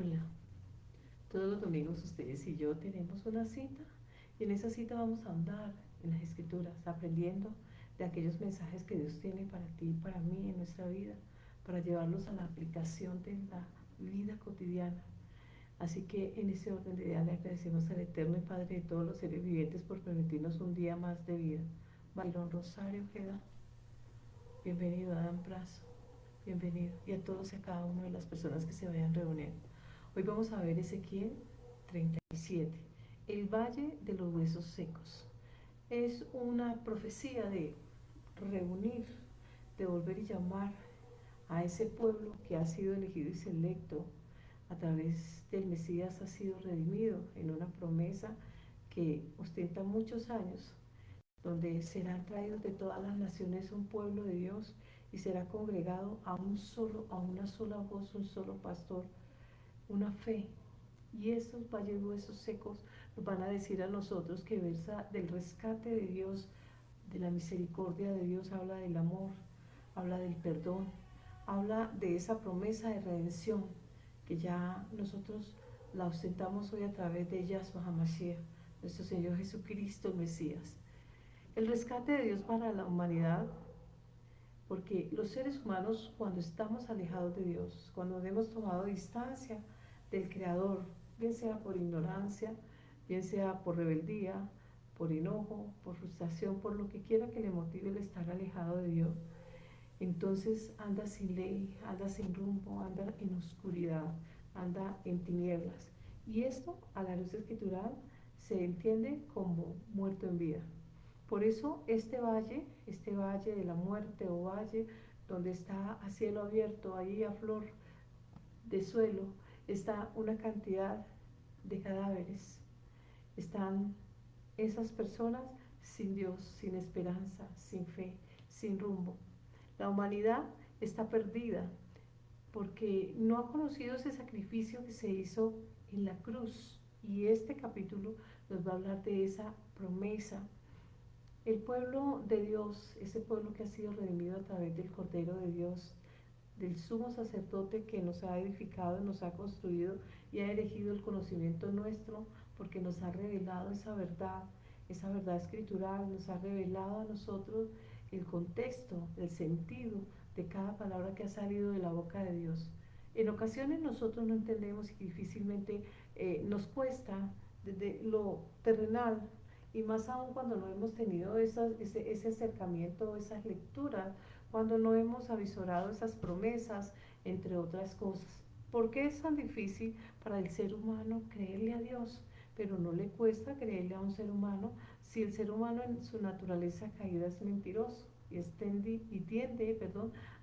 Hola, todos los domingos ustedes y yo tenemos una cita y en esa cita vamos a andar en las escrituras, aprendiendo de aquellos mensajes que Dios tiene para ti y para mí en nuestra vida, para llevarlos a la aplicación de la vida cotidiana. Así que en ese orden de ideas le agradecemos al Eterno y Padre de todos los seres vivientes por permitirnos un día más de vida. Byron Rosario queda, bienvenido Adam Prazo, bienvenido, y a todos y a cada una de las personas que se vayan reuniendo. Hoy vamos a ver Ezequiel 37, el valle de los huesos secos. Es una profecía de reunir, de volver y llamar a ese pueblo que ha sido elegido y selecto a través del Mesías, ha sido redimido en una promesa que ostenta muchos años, donde serán traídos de todas las naciones un pueblo de Dios y será congregado a una sola voz, un solo pastor, una fe. Y esos valles huesos secos nos van a decir a nosotros que versa del rescate de Dios, de la misericordia de Dios, habla del amor, habla del perdón, habla de esa promesa de redención que ya nosotros la ostentamos hoy a través de Yahshua HaMashiach, nuestro Señor Jesucristo, el Mesías. El rescate de Dios para la humanidad, porque los seres humanos, cuando estamos alejados de Dios, cuando hemos tomado distancia del Creador, bien sea por ignorancia, bien sea por rebeldía, por enojo, por frustración, por lo que quiera que le motive el estar alejado de Dios, entonces anda sin ley, anda sin rumbo, anda en oscuridad, anda en tinieblas. Y esto, a la luz escritural, se entiende como muerto en vida. Por eso este valle de la muerte o valle donde está a cielo abierto, ahí a flor de suelo, está una cantidad de cadáveres. Están esas personas sin Dios, sin esperanza, sin fe, sin rumbo. La humanidad está perdida porque no ha conocido ese sacrificio que se hizo en la cruz. Y este capítulo nos va a hablar de esa promesa. El pueblo de Dios, ese pueblo que ha sido redimido a través del Cordero de Dios, del sumo sacerdote que nos ha edificado, nos ha construido y ha elegido el conocimiento nuestro, porque nos ha revelado esa verdad escritural, nos ha revelado a nosotros el contexto, el sentido de cada palabra que ha salido de la boca de Dios. En ocasiones nosotros no entendemos y difícilmente nos cuesta desde lo terrenal, y más aún cuando no hemos tenido ese acercamiento, esas lecturas, cuando no hemos avisorado esas promesas, entre otras cosas. ¿Por qué es tan difícil para el ser humano creerle a Dios? Pero no le cuesta creerle a un ser humano si el ser humano en su naturaleza caída es mentiroso y tiende,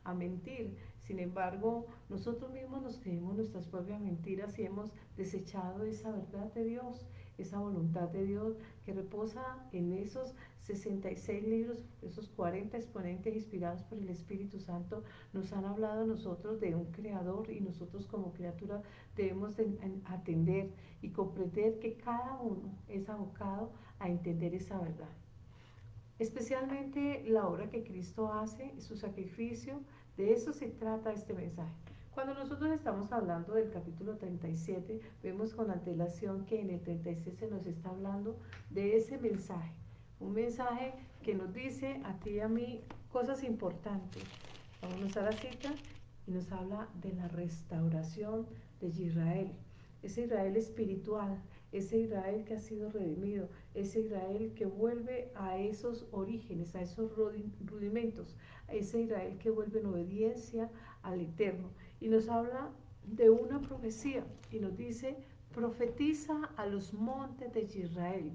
a mentir. Sin embargo, nosotros mismos nos creemos nuestras propias mentiras y hemos desechado esa verdad de Dios, esa voluntad de Dios que reposa en esos 66 libros, esos 40 exponentes inspirados por el Espíritu Santo, nos han hablado a nosotros de un creador, y nosotros como criatura debemos de atender y comprender que cada uno es abocado a entender esa verdad. Especialmente la obra que Cristo hace, su sacrificio, de eso se trata este mensaje. Cuando nosotros estamos hablando del capítulo 37, vemos con antelación que en el 36 se nos está hablando de ese mensaje, un mensaje que nos dice a ti y a mí cosas importantes. Vamos a la cita y nos habla de la restauración de Israel, ese Israel espiritual, ese Israel que ha sido redimido, ese Israel que vuelve a esos orígenes, a esos rudimentos, a ese Israel que vuelve en obediencia al Eterno. Y nos habla de una profecía y nos dice: profetiza a los montes de Israel.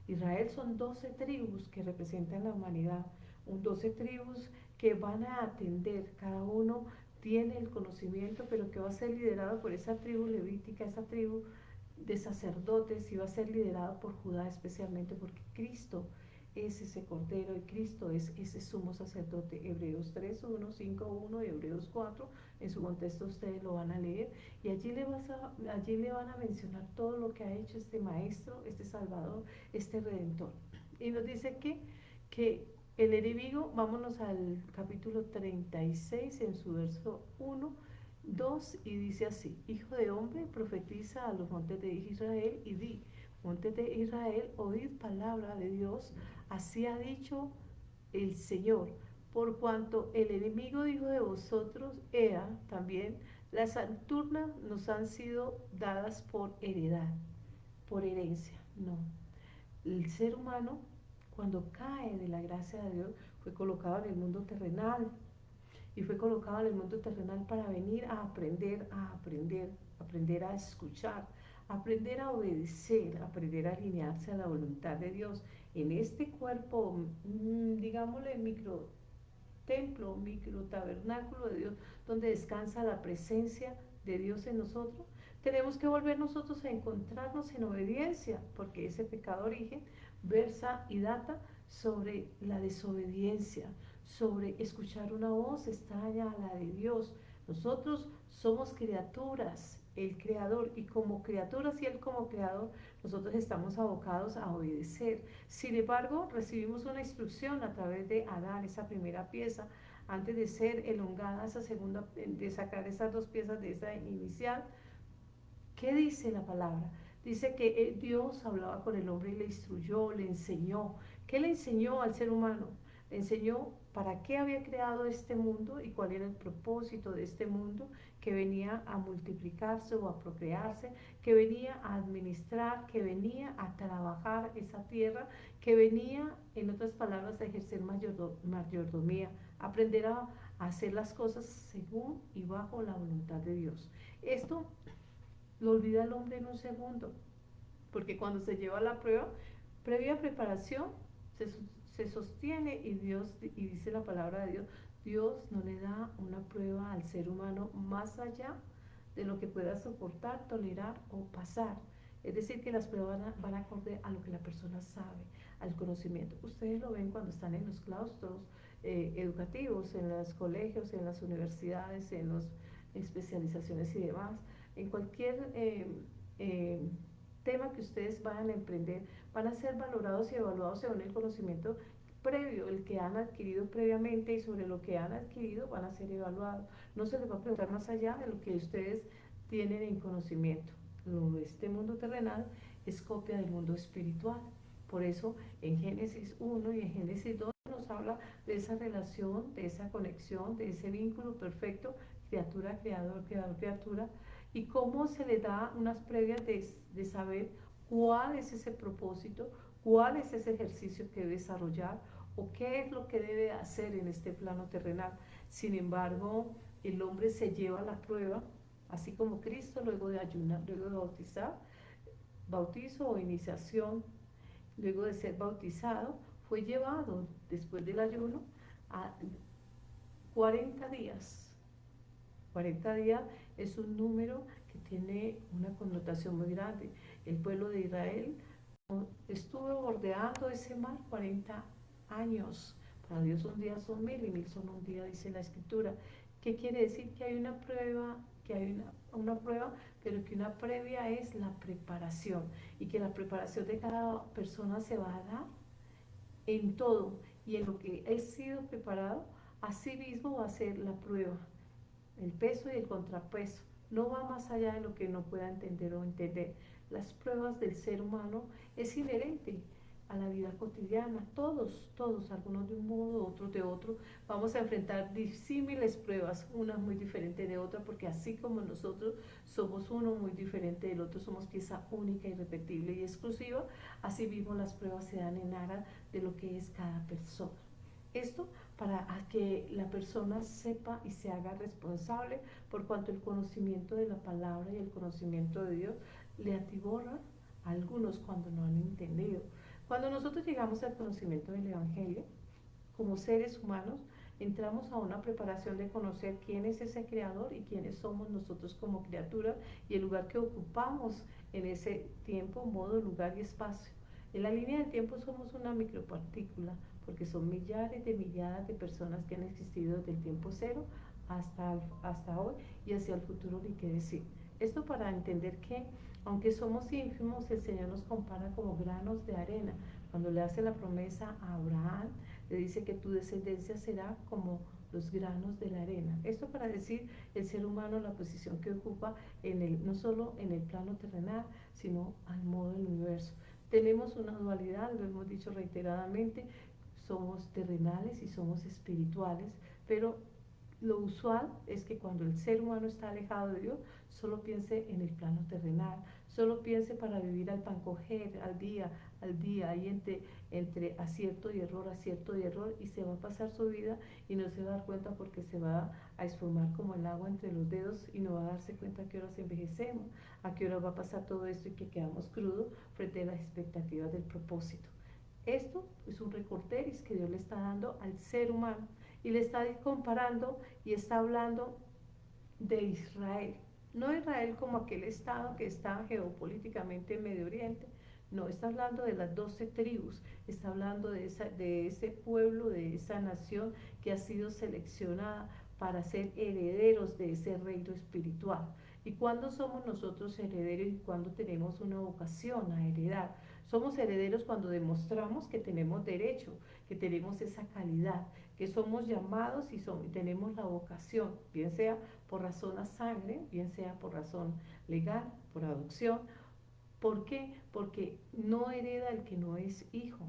Israel son 12 tribus que representan la humanidad, 12 tribus que van a atender, cada uno tiene el conocimiento, pero que va a ser liderado por esa tribu levítica, esa tribu de sacerdotes, y va a ser liderado por Judá, especialmente porque Cristo es ese cordero y Cristo es ese sumo sacerdote. Hebreos 3, 1, 5, 1 y Hebreos 4, en su contexto ustedes lo van a leer, y allí le van a mencionar todo lo que ha hecho este maestro, este salvador, este redentor. Y nos dice que el enemigo, vámonos al capítulo 36 en su verso 1, 2 y dice así: Hijo de hombre, profetiza a los montes de Israel y di: montes de Israel, oíd palabra de Dios, así ha dicho el Señor, por cuanto el enemigo dijo de vosotros, Ea, también las alturas nos han sido dadas por heredad, por herencia. No, el ser humano, cuando cae de la gracia de Dios, fue colocado en el mundo terrenal, y fue colocado en el mundo terrenal para venir a aprender, aprender a escuchar, aprender a obedecer, aprender a alinearse a la voluntad de Dios en este cuerpo, digámosle, micro templo, micro tabernáculo de Dios, donde descansa la presencia de Dios en nosotros. Tenemos que volver nosotros a encontrarnos en obediencia, porque ese pecado origen versa y data sobre la desobediencia, sobre escuchar una voz extraña a la de Dios. Nosotros somos criaturas, el creador, y como criaturas y él como creador, nosotros estamos abocados a obedecer. Sin embargo, recibimos una instrucción a través de Adán, esa primera pieza, antes de ser elongada esa segunda, de sacar esas dos piezas de esa inicial. ¿Qué dice la palabra? Dice que Dios hablaba con el hombre y le instruyó, le enseñó. ¿Qué le enseñó al ser humano? Le enseñó para qué había creado este mundo y cuál era el propósito de este mundo, que venía a multiplicarse o a procrearse, que venía a administrar, que venía a trabajar esa tierra, que venía, en otras palabras, a ejercer mayordomía, aprender a hacer las cosas según y bajo la voluntad de Dios. Esto lo olvida el hombre en un segundo, porque cuando se lleva la prueba, previa preparación, se, se sostiene, y Dios, y dice la palabra de Dios, Dios no le da una prueba al ser humano más allá de lo que pueda soportar, tolerar o pasar. Es decir, que las pruebas van acorde a lo que la persona sabe, al conocimiento. Ustedes lo ven cuando están en los claustros educativos, en los colegios, en las universidades, en las especializaciones y demás. En cualquier tema que ustedes vayan a emprender, van a ser valorados y evaluados según el conocimiento previo, el que han adquirido previamente, y sobre lo que han adquirido van a ser evaluados. No se les va a preguntar más allá de lo que ustedes tienen en conocimiento. Este mundo terrenal es copia del mundo espiritual. Por eso en Génesis 1 y en Génesis 2 nos habla de esa relación, de esa conexión, de ese vínculo perfecto, criatura, creador, creador, criatura, y cómo se le da unas previas de saber cuál es ese propósito, cuál es ese ejercicio que debe desarrollar o qué es lo que debe hacer en este plano terrenal. Sin embargo, el hombre se lleva la prueba, así como Cristo, luego de ayunar, luego de bautizar, bautizo o iniciación, luego de ser bautizado, fue llevado después del ayuno a 40 días. 40 días es un número que tiene una connotación muy grande. El pueblo de Israel estuvo bordeando ese mar 40 años. Para Dios un día son 1000 y 1000 son un día, dice la escritura. ¿Qué quiere decir? Que hay una prueba, que hay una prueba, pero que una previa es la preparación, y que la preparación de cada persona se va a dar en todo, y en lo que he sido preparado, así mismo va a ser la prueba, el peso y el contrapeso. No va más allá de lo que no pueda entender o entender. Las pruebas del ser humano es inherente a la vida cotidiana. Todos, algunos de un modo, otros de otro, vamos a enfrentar disímiles pruebas, unas muy diferentes de otras, porque así como nosotros somos uno muy diferente del otro, somos pieza única, irrepetible y exclusiva, así mismo las pruebas se dan en aras de lo que es cada persona. Esto para que la persona sepa y se haga responsable, por cuanto el conocimiento de la palabra y el conocimiento de Dios le atiborra a algunos cuando no han entendido. Cuando nosotros llegamos al conocimiento del Evangelio, como seres humanos, entramos a una preparación de conocer quién es ese creador y quiénes somos nosotros como criaturas, y el lugar que ocupamos en ese tiempo, modo, lugar y espacio. En la línea de tiempo somos una micropartícula, porque son millares de millares de personas que han existido desde el tiempo cero hasta hoy, y hacia el futuro ni qué decir. Esto para entender que, aunque somos ínfimos, el Señor nos compara como granos de arena. Cuando le hace la promesa a Abraham, le dice que tu descendencia será como los granos de la arena. Esto para decir el ser humano, la posición que ocupa no solo en el plano terrenal, sino al modo del universo. Tenemos una dualidad, lo hemos dicho reiteradamente, somos terrenales y somos espirituales, pero lo usual es que cuando el ser humano está alejado de Dios, solo piense en el plano terrenal, solo piense para vivir al pancoger, al día, ahí entre acierto y error, y se va a pasar su vida y no se va a dar cuenta porque se va a esfumar como el agua entre los dedos y no va a darse cuenta a qué horas envejecemos, a qué hora va a pasar todo esto y que quedamos crudos frente a las expectativas del propósito. Esto es un recorderis que Dios le está dando al ser humano y le está comparando y está hablando de Israel. No Israel como aquel estado que está geopolíticamente en Medio Oriente, no, está hablando de las 12 tribus, está hablando de ese pueblo, de esa nación que ha sido seleccionada para ser herederos de ese reino espiritual. ¿Y cuándo somos nosotros herederos y cuándo tenemos una vocación a heredar? Somos herederos cuando demostramos que tenemos derecho, que tenemos esa calidad, que somos llamados y tenemos la vocación, bien sea por razón a sangre, bien sea por razón legal, por adopción. ¿Por qué? Porque no hereda el que no es hijo.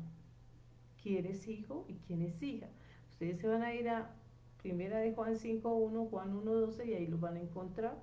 ¿Quién es hijo y quién es hija? Ustedes se van a ir a Primera de Juan 5:1, Juan 1:12 y ahí lo van a encontrar.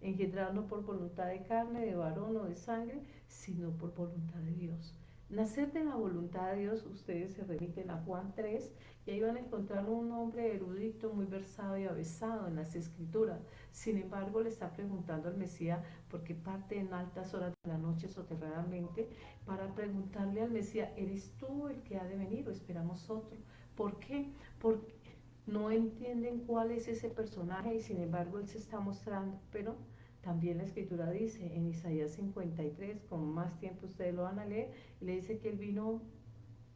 Engendrar no por voluntad de carne, de varón o de sangre, sino por voluntad de Dios. Nacer de la voluntad de Dios, ustedes se remiten a Juan 3 y ahí van a encontrar un hombre erudito, muy versado y avesado en las escrituras. Sin embargo, le está preguntando al Mesías, porque parte en altas horas de la noche soterradamente, para preguntarle al Mesías, ¿eres tú el que ha de venir o esperamos otro? ¿Por qué? Porque no entienden cuál es ese personaje y sin embargo él se está mostrando, pero también la escritura dice en Isaías 53, con más tiempo ustedes lo van a leer, y le dice que él vino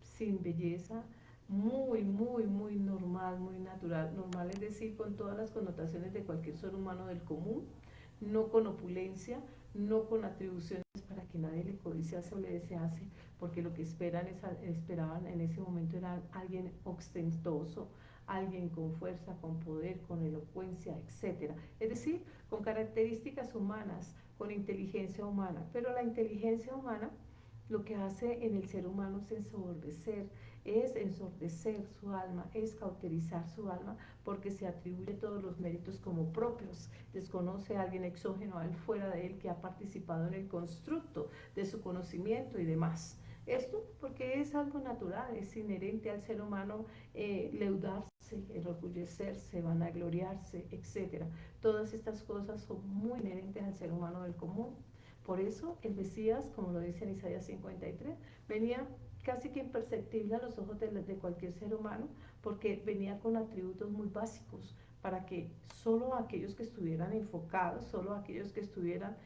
sin belleza, muy normal, muy natural, normal es decir, con todas las connotaciones de cualquier ser humano del común, no con opulencia, no con atribuciones para que nadie le codiciase o le desease, porque lo que esperaban en ese momento era alguien ostentoso, alguien con fuerza, con poder, con elocuencia, etcétera. Es decir, con características humanas, con inteligencia humana. Pero la inteligencia humana lo que hace en el ser humano es ensordecer su alma, es cauterizar su alma, porque se atribuye todos los méritos como propios, desconoce a alguien exógeno a él, fuera de él, que ha participado en el constructo de su conocimiento y demás. Esto porque es algo natural, es inherente al ser humano leudarse, enorgullecerse, vanagloriarse, etc. Todas estas cosas son muy inherentes al ser humano del común. Por eso el Mesías, como lo dice en Isaías 53, venía casi que imperceptible a los ojos de cualquier ser humano, porque venía con atributos muy básicos, para que solo aquellos que estuvieran enfocados, solo aquellos que estuvieran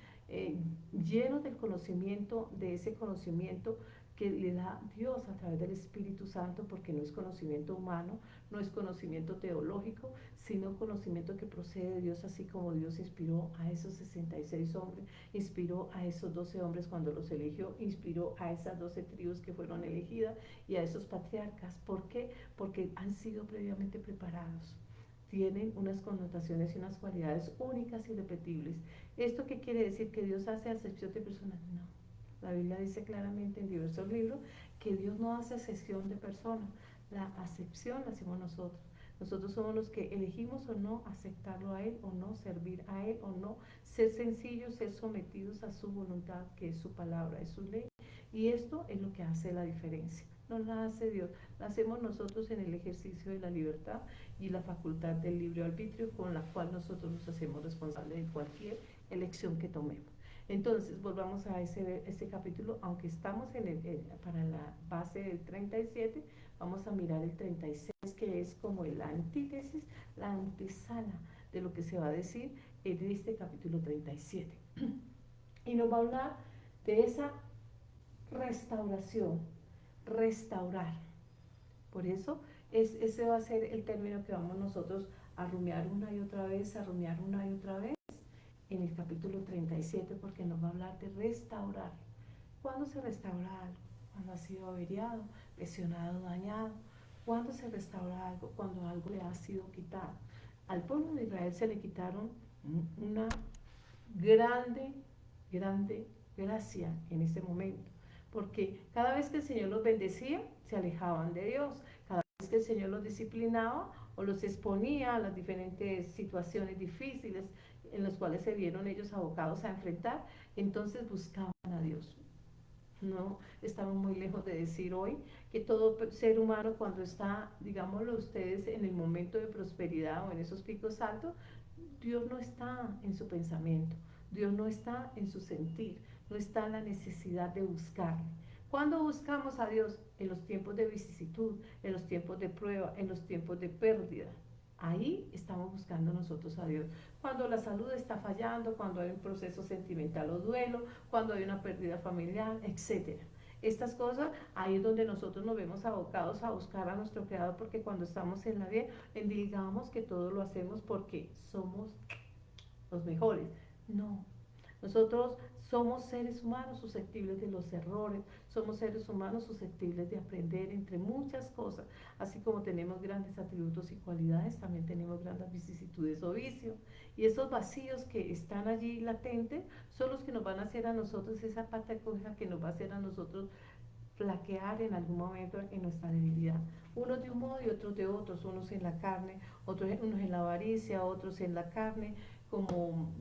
llenos del conocimiento, de ese conocimiento que le da Dios a través del Espíritu Santo, porque no es conocimiento humano, no es conocimiento teológico, sino conocimiento que procede de Dios, así como Dios inspiró a esos 66 hombres, inspiró a esos 12 hombres cuando los eligió, inspiró a esas 12 tribus que fueron elegidas y a esos patriarcas. ¿Por qué? Porque han sido previamente preparados, tienen unas connotaciones y unas cualidades únicas y irrepetibles. ¿Esto qué quiere decir? ¿Que Dios hace acepción de personas? No. La Biblia dice claramente en diversos libros que Dios no hace acepción de personas. La acepción la hacemos nosotros. Nosotros somos los que elegimos o no aceptarlo a Él, o no servir a Él, o no ser sencillos, ser sometidos a su voluntad, que es su palabra, es su ley. Y esto es lo que hace la diferencia. No la hace Dios, la hacemos nosotros en el ejercicio de la libertad y la facultad del libre arbitrio, con la cual nosotros nos hacemos responsables de cualquier elección que tomemos. Entonces, volvamos a ese capítulo, aunque estamos para la base del 37, vamos a mirar el 36, que es como la antítesis, la antesala de lo que se va a decir en este capítulo 37. Y nos va a hablar de esa restauración, restaurar. Por eso, ese va a ser el término que vamos nosotros a rumiar una y otra vez, a rumiar una y otra vez en el capítulo 37, porque nos va a hablar de restaurar. ¿Cuándo se restaura algo? Cuando ha sido averiado, lesionado, dañado. ¿Cuándo se restaura algo? Cuando algo le ha sido quitado. Al pueblo de Israel se le quitaron una grande, grande gracia en ese momento, porque cada vez que el Señor los bendecía, se alejaban de Dios. Cada vez que el Señor los disciplinaba o los exponía a las diferentes situaciones difíciles en las cuales se vieron ellos abocados a enfrentar, entonces buscaban a Dios. No estamos muy lejos de decir hoy que todo ser humano, cuando está, digámoslo ustedes, en el momento de prosperidad o en esos picos altos, Dios no está en su pensamiento, Dios no está en su sentir, no está en la necesidad de buscarle. ¿Cuándo buscamos a Dios? En los tiempos de vicisitud, en los tiempos de prueba, en los tiempos de pérdida. Ahí estamos buscando nosotros a Dios. Cuando la salud está fallando, cuando hay un proceso sentimental o duelo, cuando hay una pérdida familiar, etcétera. Estas cosas, ahí es donde nosotros nos vemos abocados a buscar a nuestro Creador, porque cuando estamos en la vida, digamos que todo lo hacemos porque somos los mejores. No, nosotros somos seres humanos susceptibles de los errores, somos seres humanos susceptibles de aprender entre muchas cosas, así como tenemos grandes atributos y cualidades, también tenemos grandes vicisitudes o vicios, y esos vacíos que están allí latentes son los que nos van a hacer a nosotros esa pata coja que nos va a hacer a nosotros flaquear en algún momento en nuestra debilidad. Unos de un modo y otros de otros, unos en la carne, unos en la avaricia, otros en la carne, como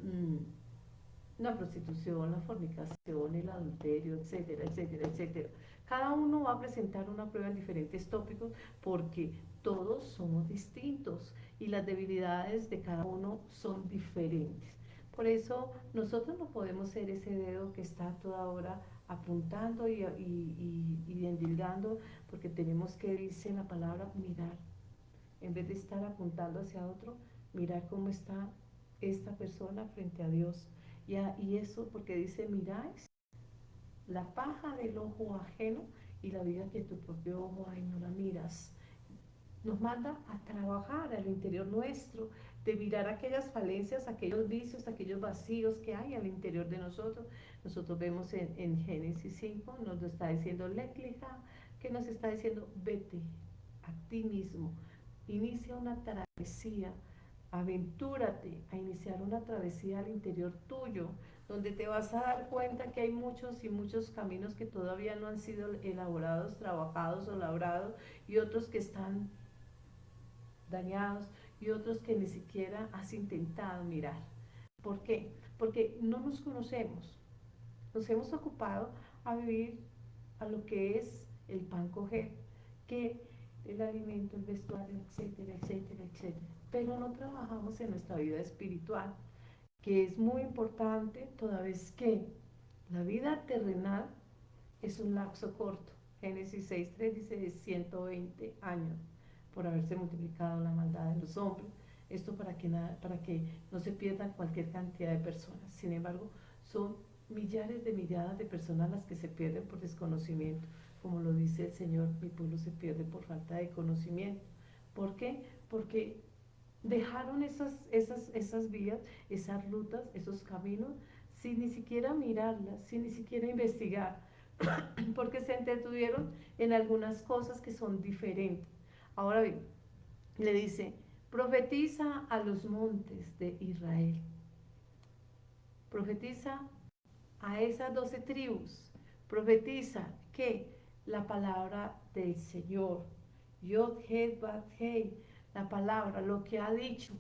la prostitución, la fornicación, el adulterio, etcétera, etcétera, etcétera. Cada uno va a presentar una prueba en diferentes tópicos porque todos somos distintos y las debilidades de cada uno son diferentes. Por eso nosotros no podemos ser ese dedo que está toda hora apuntando y endilgando, porque tenemos que, dice la palabra, mirar. En vez de estar apuntando hacia otro, mirar cómo está esta persona frente a Dios. Y eso porque dice, miráis la paja del ojo ajeno y la viga que tu propio ojo ay, no la miras. Nos manda a trabajar al interior nuestro, de mirar aquellas falencias, aquellos vicios, aquellos vacíos que hay al interior de nosotros. Nosotros vemos en Génesis 5, nos lo está diciendo Lecleja, que nos está diciendo, vete a ti mismo, inicia una travesía, aventúrate a iniciar una travesía al interior tuyo, donde te vas a dar cuenta que hay muchos y muchos caminos que todavía no han sido elaborados, trabajados o labrados, y otros que están dañados y otros que ni siquiera has intentado mirar. ¿Por qué? Porque no nos conocemos. Nos hemos ocupado a vivir a lo que es el pan coger, que el alimento, el vestuario, etcétera, etcétera, etcétera. Pero no trabajamos en nuestra vida espiritual, que es muy importante toda vez que la vida terrenal es un lapso corto. Génesis 6:3 dice de 120 años por haberse multiplicado la maldad de los hombres. Esto para que no se pierdan cualquier cantidad de personas. Sin embargo, son millares de milladas de personas las que se pierden por desconocimiento. Como lo dice el Señor, mi pueblo se pierde por falta de conocimiento. ¿Por qué? Porque dejaron esas vías, esas rutas, esos caminos, sin ni siquiera mirarlas, sin ni siquiera investigar, porque se entretuvieron en algunas cosas que son diferentes. Ahora bien, le dice, profetiza a los montes de Israel, profetiza a esas 12 tribus, profetiza que la palabra del Señor, Yod Het Bat Hei, la palabra, lo que ha dicho.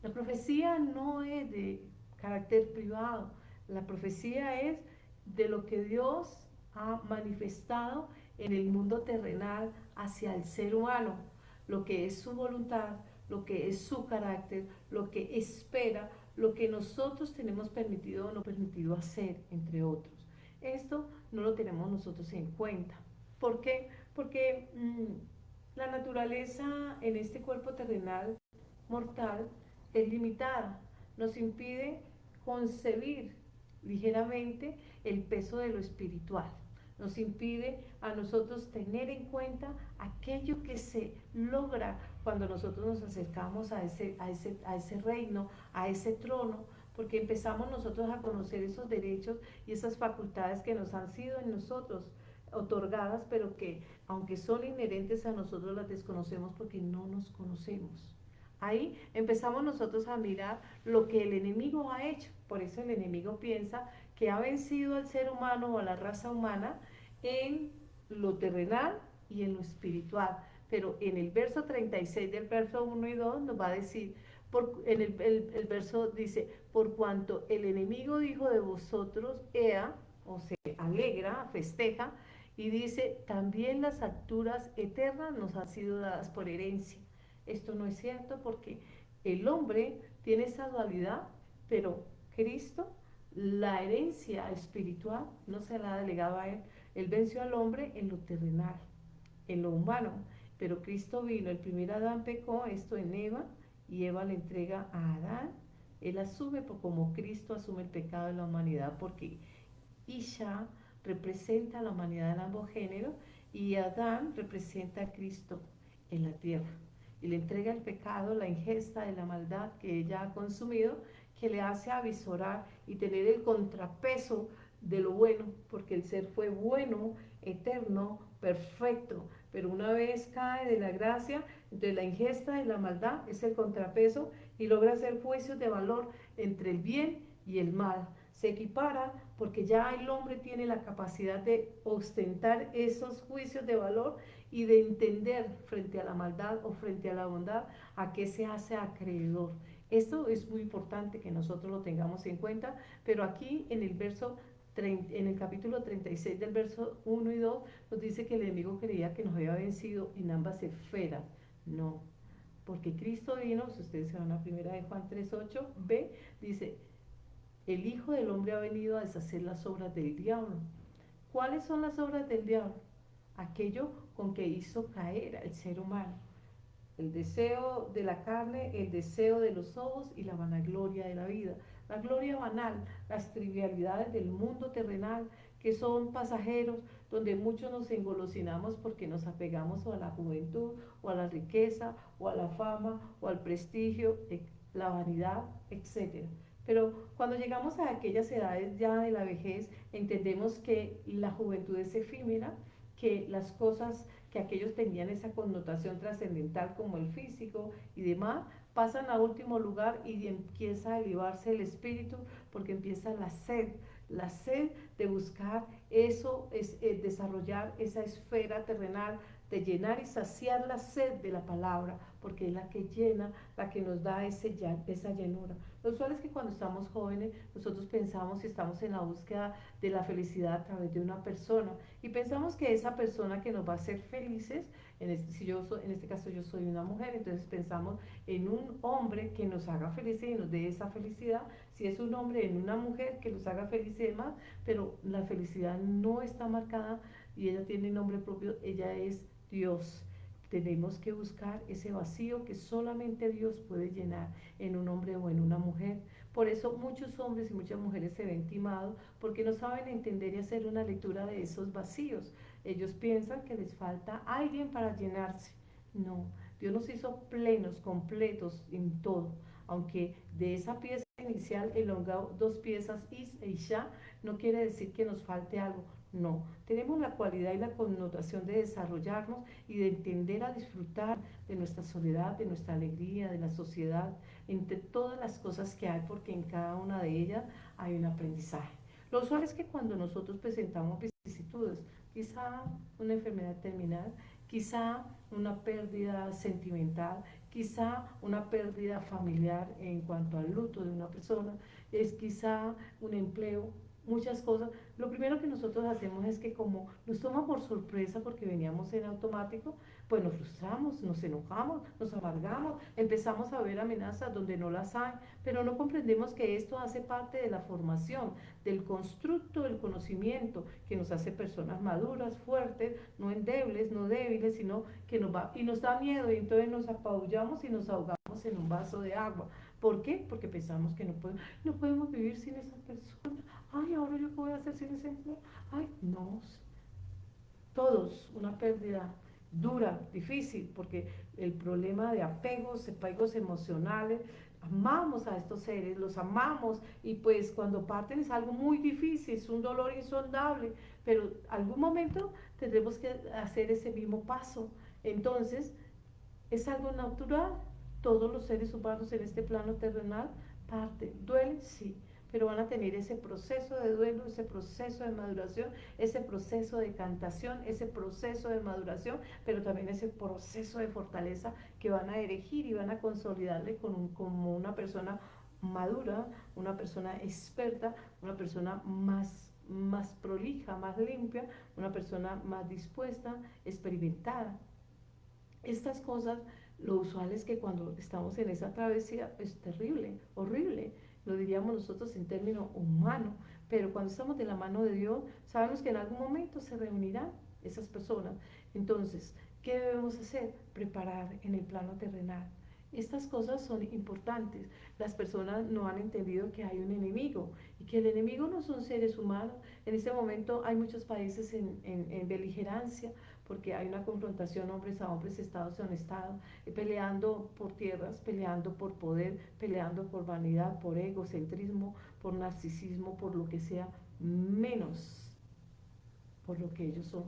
La profecía no es de carácter privado, la profecía es de lo que Dios ha manifestado en el mundo terrenal hacia el ser humano, lo que es su voluntad, lo que es su carácter, lo que espera, lo que nosotros tenemos permitido o no permitido hacer, entre otros. Esto no lo tenemos nosotros en cuenta. ¿Por qué? Porque la naturaleza en este cuerpo terrenal mortal es limitada, nos impide concebir ligeramente el peso de lo espiritual, nos impide a nosotros tener en cuenta aquello que se logra cuando nosotros nos acercamos a ese reino, a ese trono, porque empezamos nosotros a conocer esos derechos y esas facultades que nos han sido en nosotros otorgadas, pero que aunque son inherentes a nosotros las desconocemos porque no nos conocemos. Ahí empezamos nosotros a mirar lo que el enemigo ha hecho. Por eso el enemigo piensa que ha vencido al ser humano o a la raza humana en lo terrenal y en lo espiritual. Pero en el verso 36 del verso 1 y 2 nos va a decir, en el verso dice, por cuanto el enemigo dijo de vosotros, ea, o se alegra, festeja, y dice, también las alturas eternas nos han sido dadas por herencia. Esto no es cierto porque el hombre tiene esa dualidad, pero Cristo, la herencia espiritual, no se la ha delegado a él. Él venció al hombre en lo terrenal, en lo humano, pero Cristo vino, el primer Adán pecó, esto en Eva, y Eva le entrega a Adán. Él asume como Cristo asume el pecado de la humanidad, porque Isha representa a la humanidad en ambos géneros y Adán representa a Cristo en la tierra. Y le entrega el pecado, la ingesta de la maldad que ella ha consumido, que le hace avisorar y tener el contrapeso de lo bueno, porque el ser fue bueno, eterno, perfecto, pero una vez cae de la gracia, de la ingesta de la maldad, es el contrapeso y logra hacer juicios de valor entre el bien y el mal. Se equipara porque ya el hombre tiene la capacidad de ostentar esos juicios de valor y de entender frente a la maldad o frente a la bondad a qué se hace acreedor. Esto es muy importante que nosotros lo tengamos en cuenta, pero aquí en el verso en el capítulo 36 del verso 1 y 2 nos dice que el enemigo creía que nos había vencido en ambas esferas. No, porque Cristo vino, si ustedes se van a primera de Juan 3:8, b, dice, el Hijo del Hombre ha venido a deshacer las obras del diablo. ¿Cuáles son las obras del diablo? Aquello con que hizo caer al ser humano. El deseo de la carne, el deseo de los ojos y la vanagloria de la vida. La gloria banal, las trivialidades del mundo terrenal que son pasajeros, donde muchos nos engolosinamos porque nos apegamos o a la juventud, o a la riqueza, o a la fama, o al prestigio, la vanidad, etcétera. Pero cuando llegamos a aquellas edades ya de la vejez, entendemos que la juventud es efímera, que las cosas que aquellos tenían esa connotación trascendental como el físico y demás, pasan a último lugar y empieza a elevarse el espíritu porque empieza la sed de buscar eso, es desarrollar esa esfera terrenal, de llenar y saciar la sed de la palabra, porque es la que llena, la que nos da esa llenura. Lo usual es que cuando estamos jóvenes, nosotros pensamos y estamos en la búsqueda de la felicidad a través de una persona, y pensamos que esa persona que nos va a hacer felices, en este caso yo soy una mujer, entonces pensamos en un hombre que nos haga felices y nos dé esa felicidad, si es un hombre en una mujer que nos haga felices y demás, pero la felicidad no está marcada y ella tiene nombre propio, ella es Dios. Tenemos que buscar ese vacío que solamente Dios puede llenar en un hombre o en una mujer. Por eso muchos hombres y muchas mujeres se ven timados porque no saben entender y hacer una lectura de esos vacíos. Ellos piensan que les falta alguien para llenarse. No, Dios nos hizo plenos, completos en todo. Aunque de esa pieza inicial elongado dos piezas is e isha, no quiere decir que nos falte algo. No, tenemos la cualidad y la connotación de desarrollarnos y de entender a disfrutar de nuestra soledad, de nuestra alegría, de la sociedad, entre todas las cosas que hay, porque en cada una de ellas hay un aprendizaje. Lo usual es que cuando nosotros presentamos vicisitudes, quizá una enfermedad terminal, quizá una pérdida sentimental, quizá una pérdida familiar en cuanto al luto de una persona, es quizá un empleo, muchas cosas. Lo primero que nosotros hacemos es que como nos toma por sorpresa porque veníamos en automático, pues nos frustramos, nos enojamos, nos amargamos, empezamos a ver amenazas donde no las hay, pero no comprendemos que esto hace parte de la formación, del constructo del conocimiento que nos hace personas maduras, fuertes, no endebles, no débiles, sino que nos va y nos da miedo y entonces nos apabullamos y nos ahogamos en un vaso de agua. ¿Por qué? Porque pensamos que no podemos vivir sin esa persona. Ay, ahora yo qué voy a hacer sin ese empleo. Ay, no, todos una pérdida dura, difícil, porque el problema de apegos emocionales, amamos a estos seres, los amamos y pues cuando parten es algo muy difícil, es un dolor insondable, pero algún momento tendremos que hacer ese mismo paso. Entonces, es algo natural. Todos los seres humanos en este plano terrenal parten. ¿Duelen? Sí. Pero van a tener ese proceso de duelo, ese proceso de maduración, ese proceso de cantación, ese proceso de maduración, pero también ese proceso de fortaleza que van a erigir y van a consolidarle como una persona madura, una persona experta, una persona más prolija, más limpia, una persona más dispuesta, experimentada. Estas cosas, lo usual es que cuando estamos en esa travesía es terrible, horrible, lo diríamos nosotros en términos humanos, pero cuando estamos de la mano de Dios, sabemos que en algún momento se reunirán esas personas. Entonces, ¿qué debemos hacer? Preparar en el plano terrenal. Estas cosas son importantes. Las personas no han entendido que hay un enemigo y que el enemigo no son seres humanos. En este momento hay muchos países en beligerancia porque hay una confrontación hombres a hombres, estados a estados, peleando por tierras, peleando por poder, peleando por vanidad, por egocentrismo, por narcisismo, por lo que sea, menos por lo que ellos son.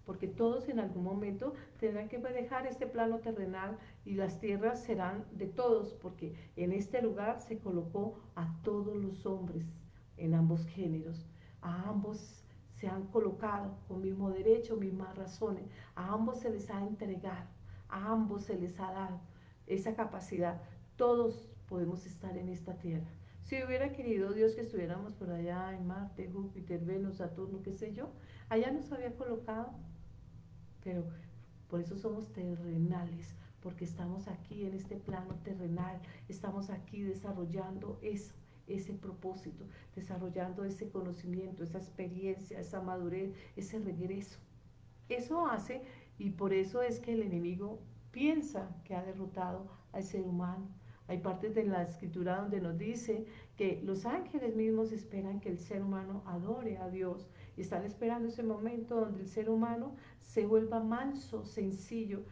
Porque todos en algún momento tendrán que dejar este plano terrenal y las tierras serán de todos, porque en este lugar se colocó a todos los hombres en ambos géneros, a ambos se han colocado con mismo derecho, mismas razones, a ambos se les ha entregado, a ambos se les ha dado esa capacidad. Todos podemos estar en esta tierra. Si hubiera querido Dios que estuviéramos por allá en Marte, Júpiter, Venus, Saturno, qué sé yo, allá nos había colocado, pero por eso somos terrenales, porque estamos aquí en este plano terrenal, estamos aquí desarrollando eso, ese propósito, desarrollando ese conocimiento, esa experiencia, esa madurez, ese regreso. Eso hace, y por eso es que el enemigo piensa que ha derrotado al ser humano. Hay partes de la escritura donde nos dice que los ángeles mismos esperan que el ser humano adore a Dios y están esperando ese momento donde el ser humano se vuelva manso, sencillo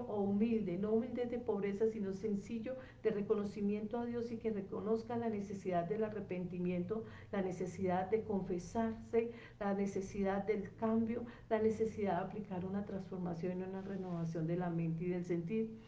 o humilde, no humilde de pobreza, sino sencillo de reconocimiento a Dios y que reconozca la necesidad del arrepentimiento, la necesidad de confesarse, la necesidad del cambio, la necesidad de aplicar una transformación y una renovación de la mente y del sentir.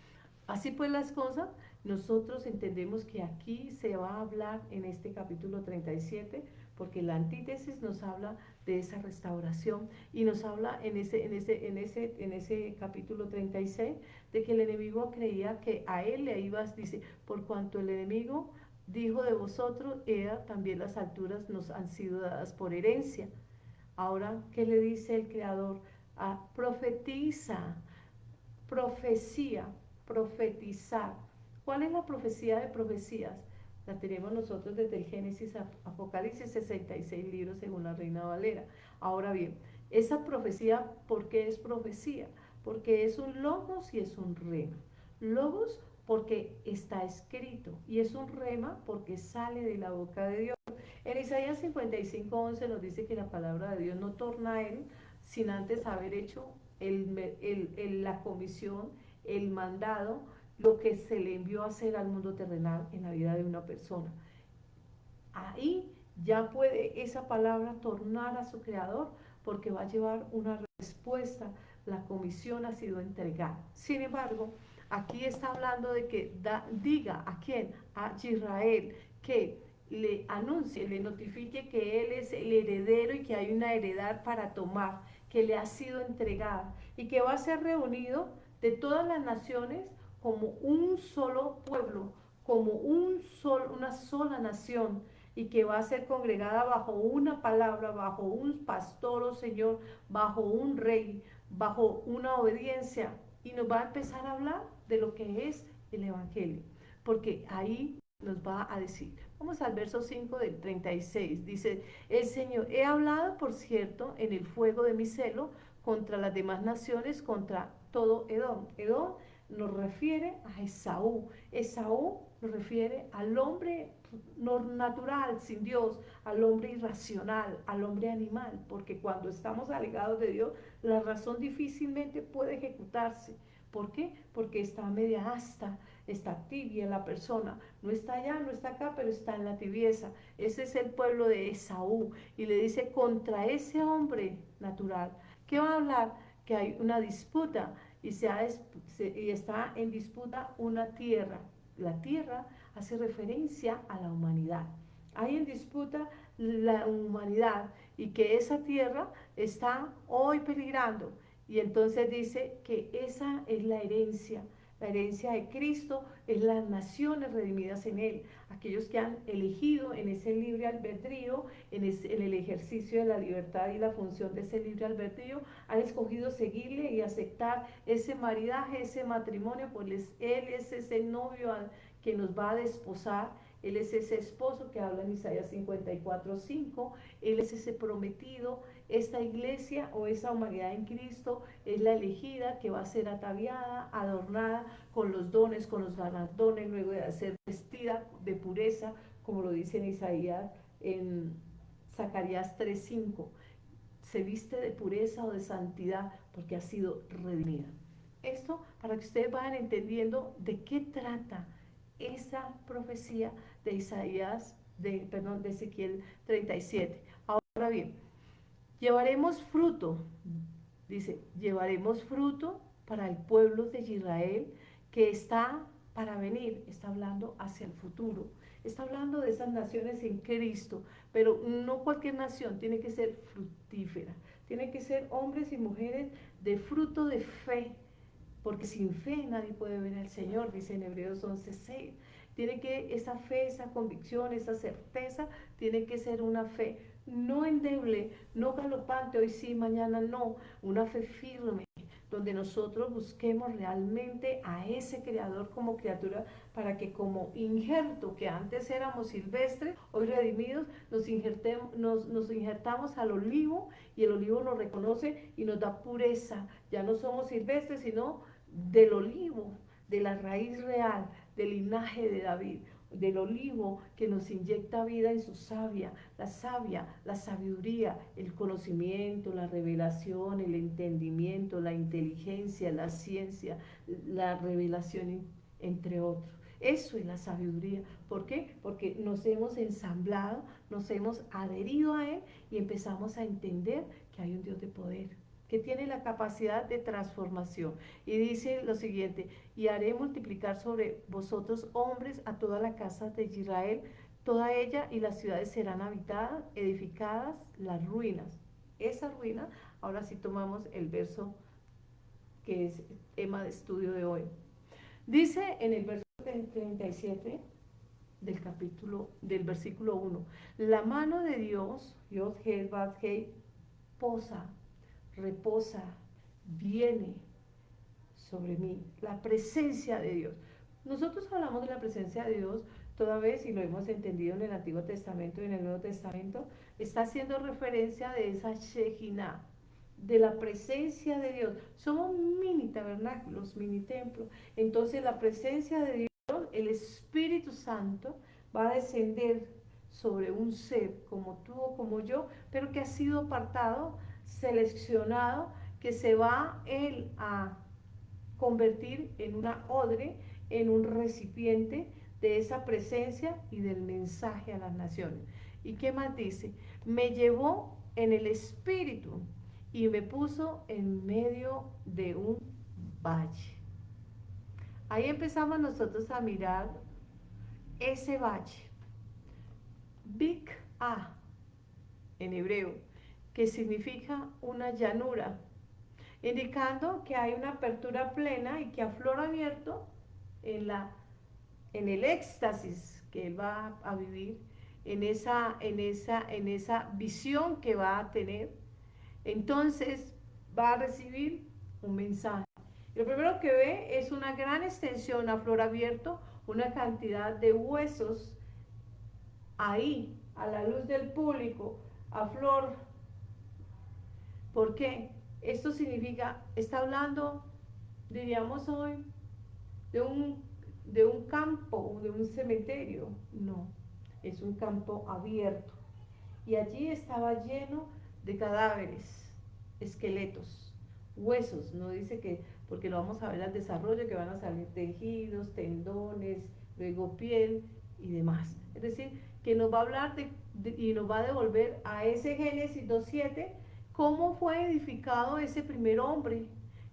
Así pues las cosas, nosotros entendemos que aquí se va a hablar en este capítulo 37, porque la antítesis nos habla de esa restauración y nos habla en ese capítulo 36 de que el enemigo creía que a él le ibas, dice, por cuanto el enemigo dijo de vosotros, también las alturas nos han sido dadas por herencia. Ahora, ¿qué le dice el Creador? Profetiza, profecía, profetizar. ¿Cuál es la profecía de profecías? La tenemos nosotros desde el Génesis a Apocalipsis, 66 libros según la Reina Valera. Ahora bien, esa profecía, ¿por qué es profecía? Porque es un logos y es un rema. Logos porque está escrito y es un rema porque sale de la boca de Dios. En Isaías 55:11 nos dice que la palabra de Dios no torna a él sin antes haber hecho la comisión, el mandado, lo que se le envió a hacer al mundo terrenal en la vida de una persona. Ahí ya puede esa palabra tornar a su creador porque va a llevar una respuesta. La comisión ha sido entregada. Sin embargo, aquí está hablando de que diga a quién, a Israel, que le anuncie, le notifique que él es el heredero y que hay una heredad para tomar, que le ha sido entregada y que va a ser reunido de todas las naciones como un solo pueblo, como una sola nación, y que va a ser congregada bajo una palabra, bajo un pastor o señor, bajo un rey, bajo una obediencia, y nos va a empezar a hablar de lo que es el Evangelio, porque ahí nos va a decir, vamos al verso 5 del 36, dice, el Señor, he hablado, por cierto, en el fuego de mi celo, contra las demás naciones, contra todo Edom. Edom nos refiere a Esaú. Esaú nos refiere al hombre natural, sin Dios, al hombre irracional, al hombre animal, porque cuando estamos alejados de Dios, la razón difícilmente puede ejecutarse. ¿Por qué? Porque está media asta, está tibia la persona, no está allá, no está acá, pero está en la tibieza. Ese es el pueblo de Esaú, y le dice contra ese hombre natural. ¿Qué va a hablar? Que hay una disputa, y está en disputa una tierra. La tierra hace referencia a la humanidad. Hay en disputa la humanidad, y que esa tierra está hoy peligrando. Y entonces dice que esa es la herencia. La herencia de Cristo es las naciones redimidas en Él, aquellos que han elegido en ese libre albedrío, en el ejercicio de la libertad y la función de ese libre albedrío, han escogido seguirle y aceptar ese maridaje, ese matrimonio, pues Él es ese novio que nos va a desposar. Él es ese esposo que habla en Isaías 54:5, Él es ese prometido. Esta iglesia o esa humanidad en Cristo es la elegida, que va a ser ataviada, adornada con los dones, con los galardones, luego de ser vestida de pureza, como lo dice en Isaías, en Zacarías 3:5. Se viste de pureza o de santidad porque ha sido redimida. Esto para que ustedes vayan entendiendo de qué trata esa profecía de Isaías, de Ezequiel 37. Ahora bien, llevaremos fruto, dice, llevaremos fruto para el pueblo de Israel que está para venir. Está hablando hacia el futuro, está hablando de esas naciones en Cristo, pero no cualquier nación, tiene que ser fructífera, tiene que ser hombres y mujeres de fruto de fe, porque sin fe nadie puede ver al Señor, dice en Hebreos 11:6. Tiene que esa fe, esa convicción, esa certeza, tiene que ser una fe no endeble, no galopante, hoy sí, mañana no, una fe firme, donde nosotros busquemos realmente a ese Creador como criatura, para que como injerto, que antes éramos silvestres, hoy redimidos, nos injertamos al olivo, y el olivo nos reconoce y nos da pureza. Ya no somos silvestres, sino del olivo, de la raíz real, del linaje de David, del olivo que nos inyecta vida en su savia, la sabiduría, el conocimiento, la revelación, el entendimiento, la inteligencia, la ciencia, la revelación, entre otros. Eso es la sabiduría. ¿Por qué? Porque nos hemos ensamblado, nos hemos adherido a Él, y empezamos a entender que hay un Dios de poder, que tiene la capacidad de transformación. Y dice lo siguiente: y haré multiplicar sobre vosotros hombres a toda la casa de Israel, toda ella, y las ciudades serán habitadas, edificadas las ruinas. Esa ruina, ahora sí tomamos el verso que es tema de estudio de hoy. Dice en el verso 37 del versículo 1, la mano de Dios, Yod He Vav He, posa, reposa, viene sobre mí, la presencia de Dios. Nosotros hablamos de la presencia de Dios toda vez, y lo hemos entendido en el Antiguo Testamento y en el Nuevo Testamento, está haciendo referencia de esa Shekinah, de la presencia de Dios. Somos mini tabernáculos, mini templos. Entonces la presencia de Dios, el Espíritu Santo, va a descender sobre un ser como tú o como yo, pero que ha sido apartado, seleccionado, que se va él a convertir en una odre, en un recipiente de esa presencia y del mensaje a las naciones. ¿Y qué más dice? Me llevó en el espíritu y me puso en medio de un valle. Ahí empezamos nosotros a mirar ese valle. Big A en hebreo, que significa una llanura, indicando que hay una apertura plena y que a flor abierto en el éxtasis que él va a vivir, en esa visión que va a tener, entonces va a recibir un mensaje. Lo primero que ve es una gran extensión a flor abierto, una cantidad de huesos ahí, a la luz del público, a flor. ¿Por qué? Esto significa, está hablando, diríamos hoy, de un campo, de un cementerio. No, es un campo abierto. Y allí estaba lleno de cadáveres, esqueletos, huesos, no dice que, porque lo vamos a ver al desarrollo, que van a salir tejidos, tendones, luego piel y demás. Es decir, que nos va a hablar y nos va a devolver a ese Génesis 2:7, cómo fue edificado ese primer hombre,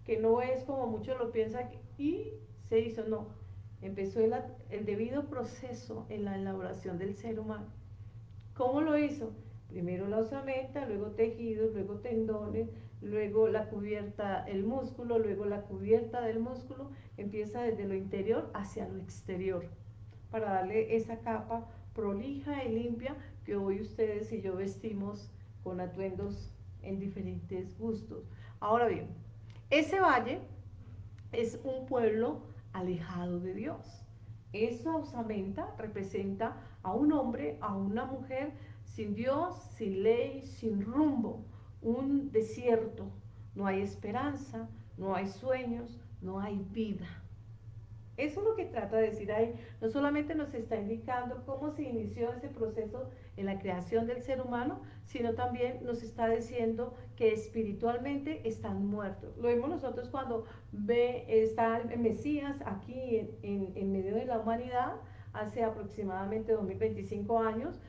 que no es como muchos lo piensan, y se hizo, no. Empezó el debido proceso en la elaboración del ser humano. ¿Cómo lo hizo? Primero la osamenta, luego tejidos, luego tendones, luego la cubierta, el músculo, luego la cubierta del músculo, empieza desde lo interior hacia lo exterior, para darle esa capa prolija y limpia que hoy ustedes y yo vestimos con atuendos en diferentes gustos. Ahora bien, ese valle es un pueblo alejado de Dios. Esa osamenta representa a un hombre, a una mujer sin Dios, sin ley, sin rumbo, un desierto. No hay esperanza, no hay sueños, no hay vida. Eso es lo que trata de decir ahí. No solamente nos está indicando cómo se inició ese proceso en la creación del ser humano, sino también nos está diciendo que espiritualmente están muertos. Lo vemos nosotros cuando está el Mesías aquí en medio de la humanidad, hace aproximadamente 2025 años,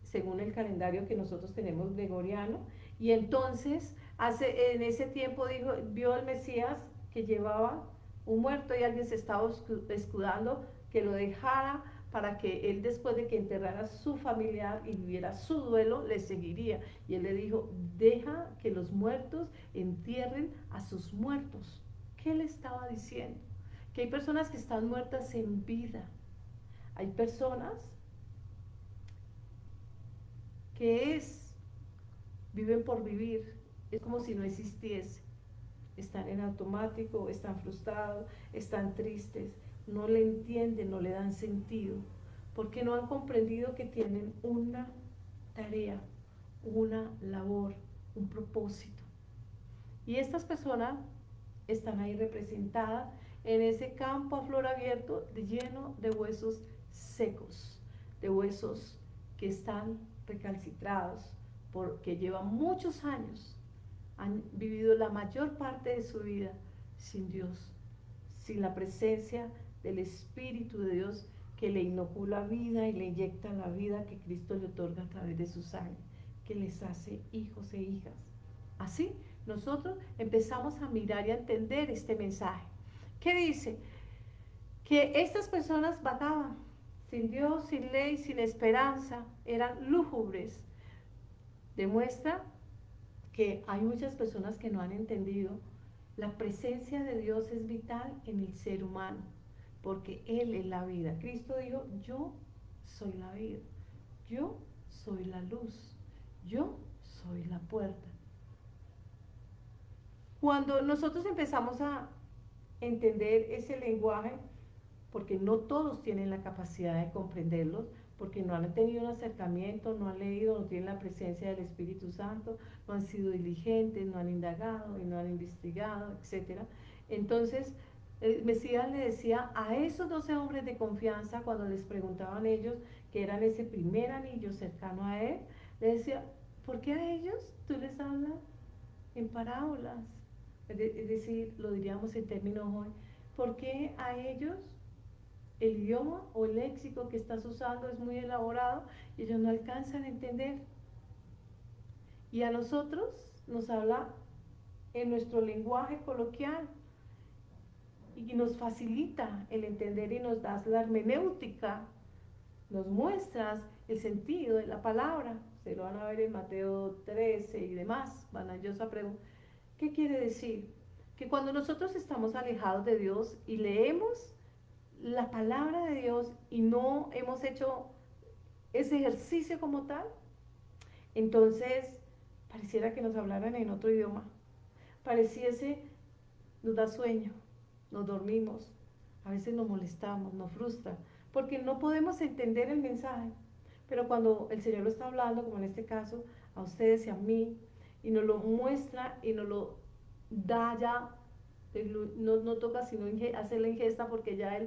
según el calendario que nosotros tenemos gregoriano, y entonces en ese tiempo vio al Mesías que llevaba un muerto y alguien se estaba escudando que lo dejara para que él, después de que enterrara a su familiar y viviera su duelo, le seguiría. Y él le dijo, deja que los muertos entierren a sus muertos. ¿Qué le estaba diciendo? Que hay personas que están muertas en vida. Hay personas que viven por vivir, es como si no existiese. Están en automático, están frustrados, están tristes, no le entienden, no le dan sentido, porque no han comprendido que tienen una tarea, una labor, un propósito. Y estas personas están ahí representadas en ese campo a flor abierto lleno de huesos secos, de huesos que están recalcitrados, porque llevan muchos años, han vivido la mayor parte de su vida sin Dios, sin la presencia del Espíritu de Dios que le inocula vida y le inyecta la vida que Cristo le otorga a través de su sangre, que les hace hijos e hijas. Así nosotros empezamos a mirar y a entender este mensaje. ¿Qué dice? Que estas personas vagaban sin Dios, sin ley, sin esperanza, eran lúgubres. Demuestra que hay muchas personas que no han entendido la presencia de Dios es vital en el ser humano, porque Él es la vida. Cristo dijo, yo soy la vida, yo soy la luz, yo soy la puerta. Cuando nosotros empezamos a entender ese lenguaje, porque no todos tienen la capacidad de comprenderlos, porque no han tenido un acercamiento, no han leído, no tienen la presencia del Espíritu Santo, no han sido diligentes, no han indagado y no han investigado, etc. Entonces, el Mesías le decía a esos 12 hombres de confianza, cuando les preguntaban ellos, que eran ese primer anillo cercano a él, le decía, ¿por qué a ellos tú les hablas en parábolas? Es decir, lo diríamos en términos hoy, ¿por qué a ellos el idioma o el léxico que estás usando es muy elaborado y ellos no alcanzan a entender? Y a nosotros nos habla en nuestro lenguaje coloquial y nos facilita el entender y nos das la hermenéutica, nos muestras el sentido de la palabra. Se lo van a ver en Mateo 13 y demás. Van a ellos a preguntar, ¿qué quiere decir? Que cuando nosotros estamos alejados de Dios y leemos la palabra de Dios y no hemos hecho ese ejercicio como tal, entonces pareciera que nos hablaran en otro idioma. Pareciese, nos da sueño, nos dormimos, a veces nos molestamos, nos frustra, porque no podemos entender el mensaje. Pero cuando el Señor lo está hablando, como en este caso, a ustedes y a mí, y nos lo muestra y nos lo da ya, no toca sino hacer la ingesta, porque ya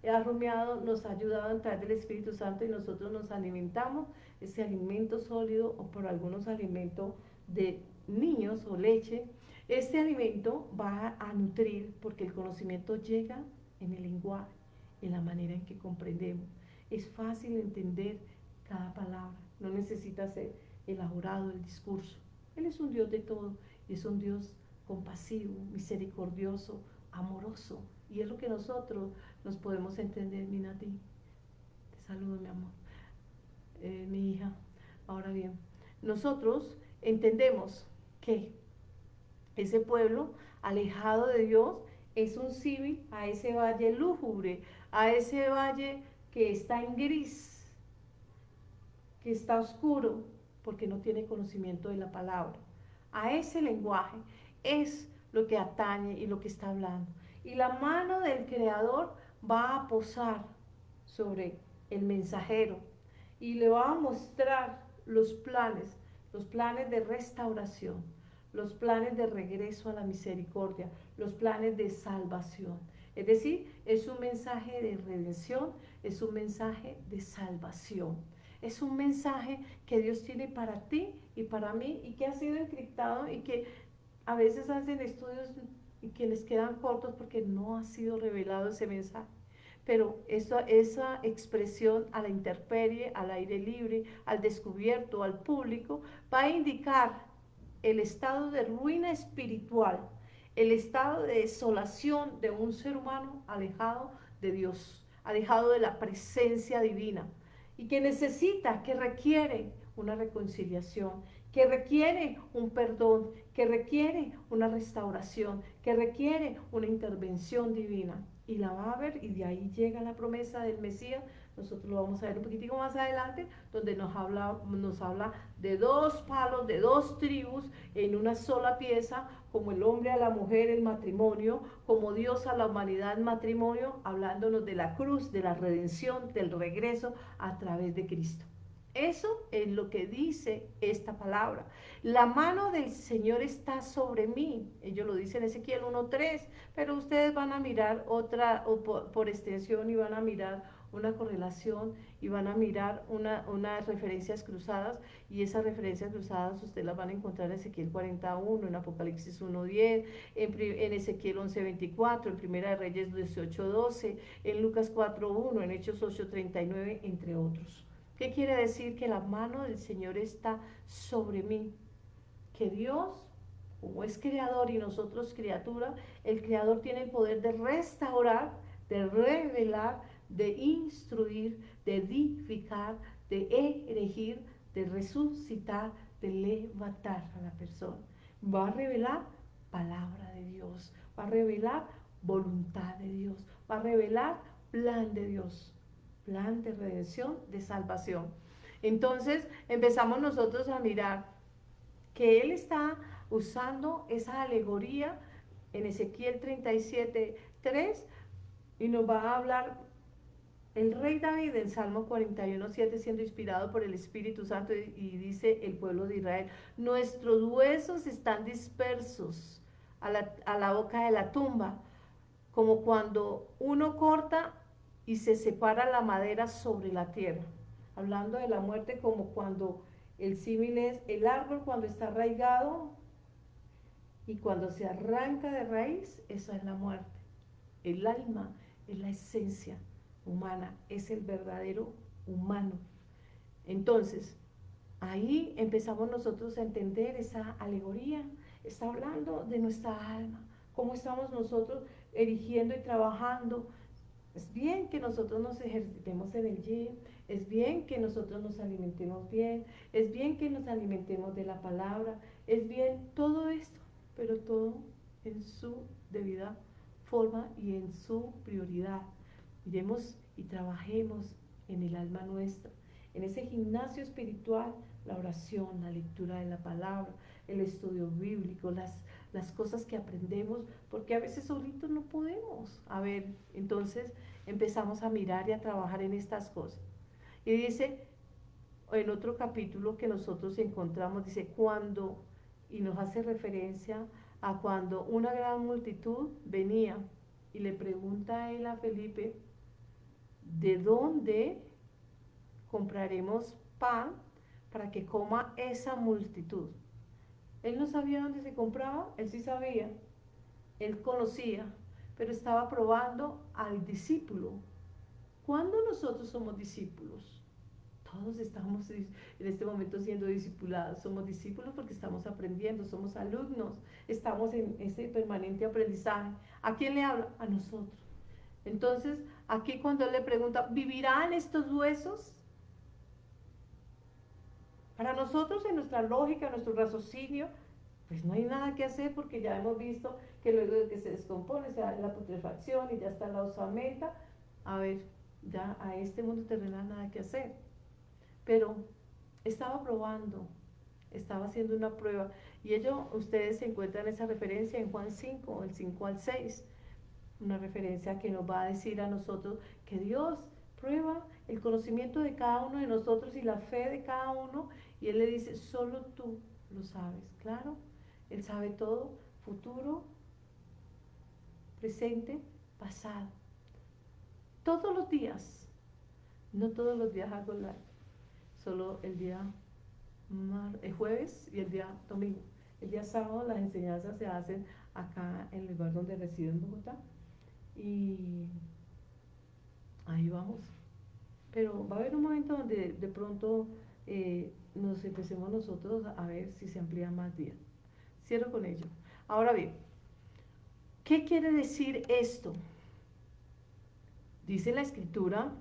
ha rumiado, nos ha ayudado a través del Espíritu Santo y nosotros nos alimentamos ese alimento sólido o por algunos alimentos de niños o leche. Este alimento va a nutrir porque el conocimiento llega en el lenguaje, en la manera en que comprendemos. Es fácil entender cada palabra, no necesita ser elaborado el discurso. Él es un Dios de todo y es un Dios compasivo, misericordioso, amoroso. Y es lo que nosotros nos podemos entender, Minati. Te saludo, mi amor. Mi hija. Ahora bien, nosotros entendemos que ese pueblo alejado de Dios es un símil a ese valle lúgubre, a ese valle que está en gris, que está oscuro, porque no tiene conocimiento de la palabra. A ese lenguaje es lo que atañe y lo que está hablando. Y la mano del Creador va a posar sobre el mensajero y le va a mostrar los planes de restauración, los planes de regreso a la misericordia, los planes de salvación. Es decir, es un mensaje de redención, es un mensaje de salvación. Es un mensaje que Dios tiene para ti y para mí y que ha sido encriptado y que a veces hacen estudios y que les quedan cortos porque no ha sido revelado ese mensaje. Pero esa expresión a la intemperie, al aire libre, al descubierto, al público, va a indicar el estado de ruina espiritual, el estado de desolación de un ser humano alejado de Dios, alejado de la presencia divina y que necesita, que requiere una reconciliación, que requiere un perdón, que requiere una restauración, que requiere una intervención divina. Y la va a ver y de ahí llega la promesa del Mesías. Nosotros lo vamos a ver un poquitico más adelante, donde nos habla de dos palos, de dos tribus en una sola pieza, como el hombre a la mujer, el matrimonio, como Dios a la humanidad, el matrimonio, hablándonos de la cruz, de la redención, del regreso a través de Cristo. Eso es lo que dice esta palabra. La mano del Señor está sobre mí. Ellos lo dicen en Ezequiel 1:3, pero ustedes van a mirar otra, o por extensión, y van a mirar una correlación y van a mirar unas referencias cruzadas, y esas referencias cruzadas ustedes las van a encontrar en Ezequiel 41, en Apocalipsis 1:10, en Ezequiel 11:24, en Primera de Reyes 18:12, en Lucas 4:1, en Hechos 8:39, entre otros. ¿Qué quiere decir? Que la mano del Señor está sobre mí, que Dios, como es creador y nosotros criatura, el creador tiene el poder de restaurar, de revelar, de instruir, de edificar, de erigir, de resucitar, de levantar a la persona. Va a revelar palabra de Dios, va a revelar voluntad de Dios, va a revelar plan de Dios, plan de redención, de salvación. Entonces empezamos nosotros a mirar que Él está usando esa alegoría en Ezequiel 37:3 y nos va a hablar el rey David en Salmo 41:7, siendo inspirado por el Espíritu Santo, y dice el pueblo de Israel: nuestros huesos están dispersos a la boca de la tumba, como cuando uno corta y se separa la madera sobre la tierra. Hablando de la muerte, como cuando el símil es el árbol cuando está arraigado y cuando se arranca de raíz, esa es la muerte. El alma es la esencia humana, es el verdadero humano. Entonces, ahí empezamos nosotros a entender esa alegoría. Está hablando de nuestra alma, cómo estamos nosotros erigiendo y trabajando. Es bien que nosotros nos ejercitemos en el gym, es bien que nosotros nos alimentemos bien, es bien que nos alimentemos de la palabra, es bien todo esto, pero todo en su debida forma y en su prioridad. Miremos y trabajemos en el alma nuestra, en ese gimnasio espiritual, la oración, la lectura de la palabra, el estudio bíblico, las cosas que aprendemos, porque a veces solitos no podemos. A ver, entonces empezamos a mirar y a trabajar en estas cosas. Y dice, en otro capítulo que nosotros encontramos, dice, cuando, y nos hace referencia a cuando una gran multitud venía y le pregunta a él, a Felipe, ¿de dónde compraremos pan para que coma esa multitud? Él no sabía dónde se compraba, él sí sabía, él conocía, pero estaba probando al discípulo. ¿Cuándo nosotros somos discípulos? Todos estamos en este momento siendo discipulados. Somos discípulos porque estamos aprendiendo, somos alumnos, estamos en ese permanente aprendizaje. ¿A quién le habla? A nosotros. Entonces, aquí cuando él le pregunta, ¿vivirán estos huesos? Para nosotros, en nuestra lógica, en nuestro raciocinio, pues no hay nada que hacer porque ya hemos visto que luego de que se descompone, se da la putrefacción y ya está la osamenta. A ver, ya a este mundo terrenal nada que hacer. Pero estaba probando, estaba haciendo una prueba. Y ustedes se encuentran esa referencia en Juan 5, el 5 al 6, una referencia que nos va a decir a nosotros que Dios prueba el conocimiento de cada uno de nosotros y la fe de cada uno, y Él le dice, solo tú lo sabes, claro, Él sabe todo, futuro, presente, pasado, todos los días, no todos los días hago live, solo el día el jueves y el día domingo. El día sábado las enseñanzas se hacen acá en el lugar donde resido en Bogotá, y ahí vamos. Pero va a haber un momento donde de pronto nos empecemos nosotros a ver si se amplía más días. Cierro con ello. Ahora bien, ¿qué quiere decir esto? Dice la escritura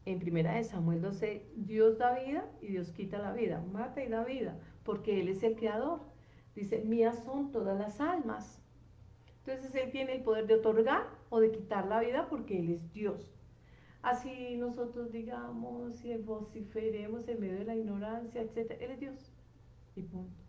en 1 Samuel 12, Dios da vida y Dios quita la vida, mata y da vida, porque Él es el creador. Dice, mías son todas las almas. Entonces Él tiene el poder de otorgar o de quitar la vida porque Él es Dios. Así nosotros digamos y vociferemos en medio de la ignorancia, etc. Él es Dios. Y punto.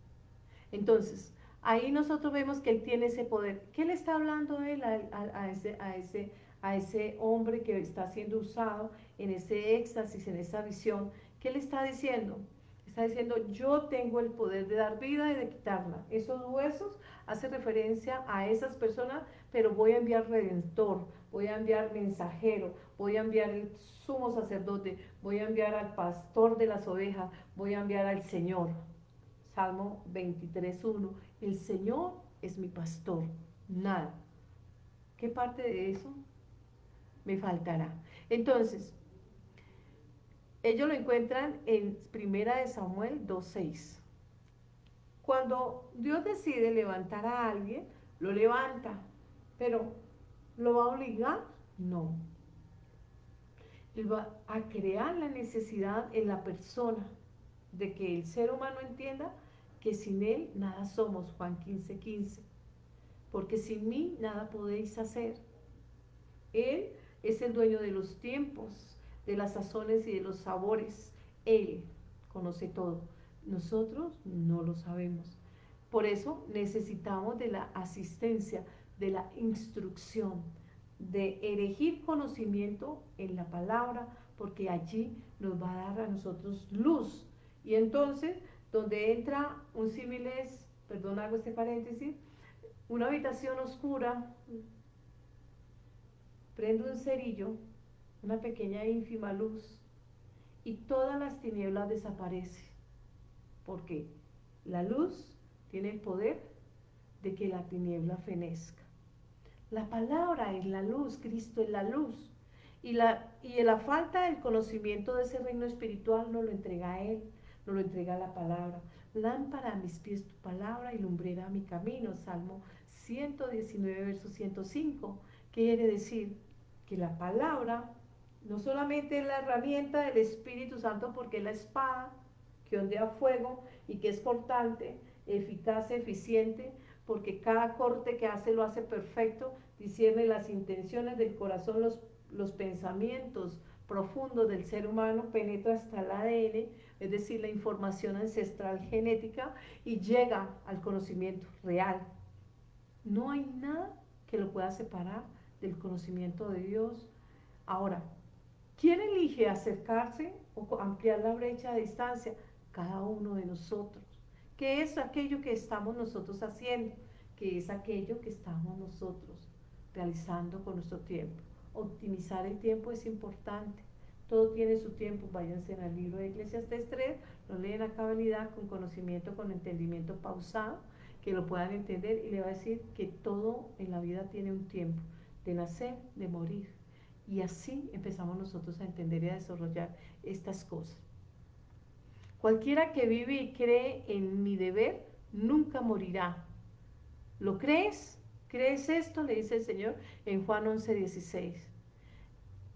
Entonces, ahí nosotros vemos que Él tiene ese poder. ¿Qué le está hablando Él a ese hombre que está siendo usado en ese éxtasis, en esa visión? ¿Qué le está diciendo? Está diciendo, yo tengo el poder de dar vida y de quitarla. Esos huesos hace referencia a esas personas, pero voy a enviar redentor, voy a enviar mensajero, voy a enviar el sumo sacerdote, voy a enviar al pastor de las ovejas, voy a enviar al Señor. Salmo 23:1, el Señor es mi pastor, nada. ¿Qué parte de eso me faltará? Entonces, ellos lo encuentran en 1 Samuel 2:6. Cuando Dios decide levantar a alguien, lo levanta, pero ¿lo va a obligar? No. Él va a crear la necesidad en la persona de que el ser humano entienda que sin Él nada somos, Juan 15:15, porque sin mí nada podéis hacer. Él es el dueño de los tiempos, de las sazones y de los sabores. Él conoce todo. Nosotros no lo sabemos. Por eso necesitamos de la asistencia, de la instrucción, de elegir conocimiento en la palabra, porque allí nos va a dar a nosotros luz. Y entonces, donde entra un símil es, perdón, hago este paréntesis, una habitación oscura, prendo un cerillo, una pequeña ínfima luz, y todas las tinieblas desaparecen, porque la luz tiene el poder de que la tiniebla fenezca. La palabra es la luz, Cristo es la luz, y la falta del conocimiento de ese reino espiritual nos lo entrega a Él, nos lo entrega la palabra. Lámpara a mis pies tu palabra y lumbrera a mi camino, Salmo 119, verso 105. ¿Qué quiere decir? Que la palabra no solamente es la herramienta del Espíritu Santo, porque es la espada que ondea fuego y que es cortante, eficaz, eficiente, porque cada corte que hace lo hace perfecto, discierne las intenciones del corazón, los pensamientos profundos del ser humano, penetra hasta el ADN, es decir, la información ancestral genética, y llega al conocimiento real. No hay nada que lo pueda separar del conocimiento de Dios. Ahora, ¿quién elige acercarse o ampliar la brecha de distancia? Cada uno de nosotros. ¿Qué es aquello que estamos nosotros haciendo? ¿Qué es aquello que estamos nosotros realizando con nuestro tiempo? optimizar el tiempo es importante. Todo tiene su tiempo. Váyanse al libro de Eclesiastés 3, lo leen a cabalidad, con conocimiento, con entendimiento pausado, que lo puedan entender, y le va a decir que todo en la vida tiene un tiempo, de nacer, de morir. Y así empezamos nosotros a entender y a desarrollar estas cosas. Cualquiera que vive y cree en mi deber, nunca morirá. ¿Lo crees? ¿Crees esto? Le dice el Señor en Juan 11:16.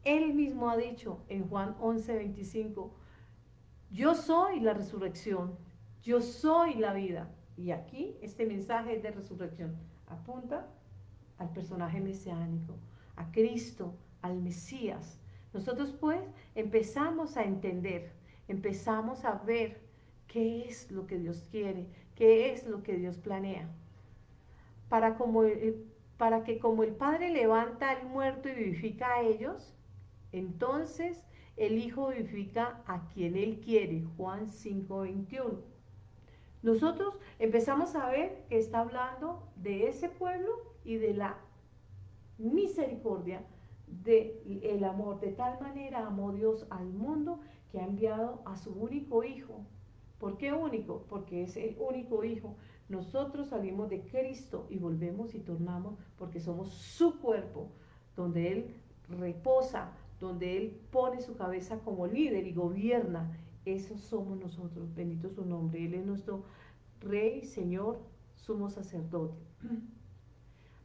Él mismo ha dicho en Juan 11:25, yo soy la resurrección, yo soy la vida. Y aquí este mensaje es de resurrección. Apunta al personaje mesiánico, a Cristo, al Mesías. Nosotros pues empezamos a entender, empezamos a ver qué es lo que Dios quiere, qué es lo que Dios planea. Para, para que como el Padre levanta al muerto y vivifica a ellos, entonces el Hijo vivifica a quien Él quiere. Juan 5:21. Nosotros empezamos a ver que está hablando de ese pueblo y de la misericordia, del amor. De tal manera amó Dios al mundo que ha enviado a su único Hijo. ¿Por qué único? Porque es el único Hijo. Nosotros salimos de Cristo y volvemos y tornamos porque somos su cuerpo, donde Él reposa, donde Él pone su cabeza como líder y gobierna. Esos somos nosotros, bendito su nombre. Él es nuestro Rey, Señor, sumo sacerdote.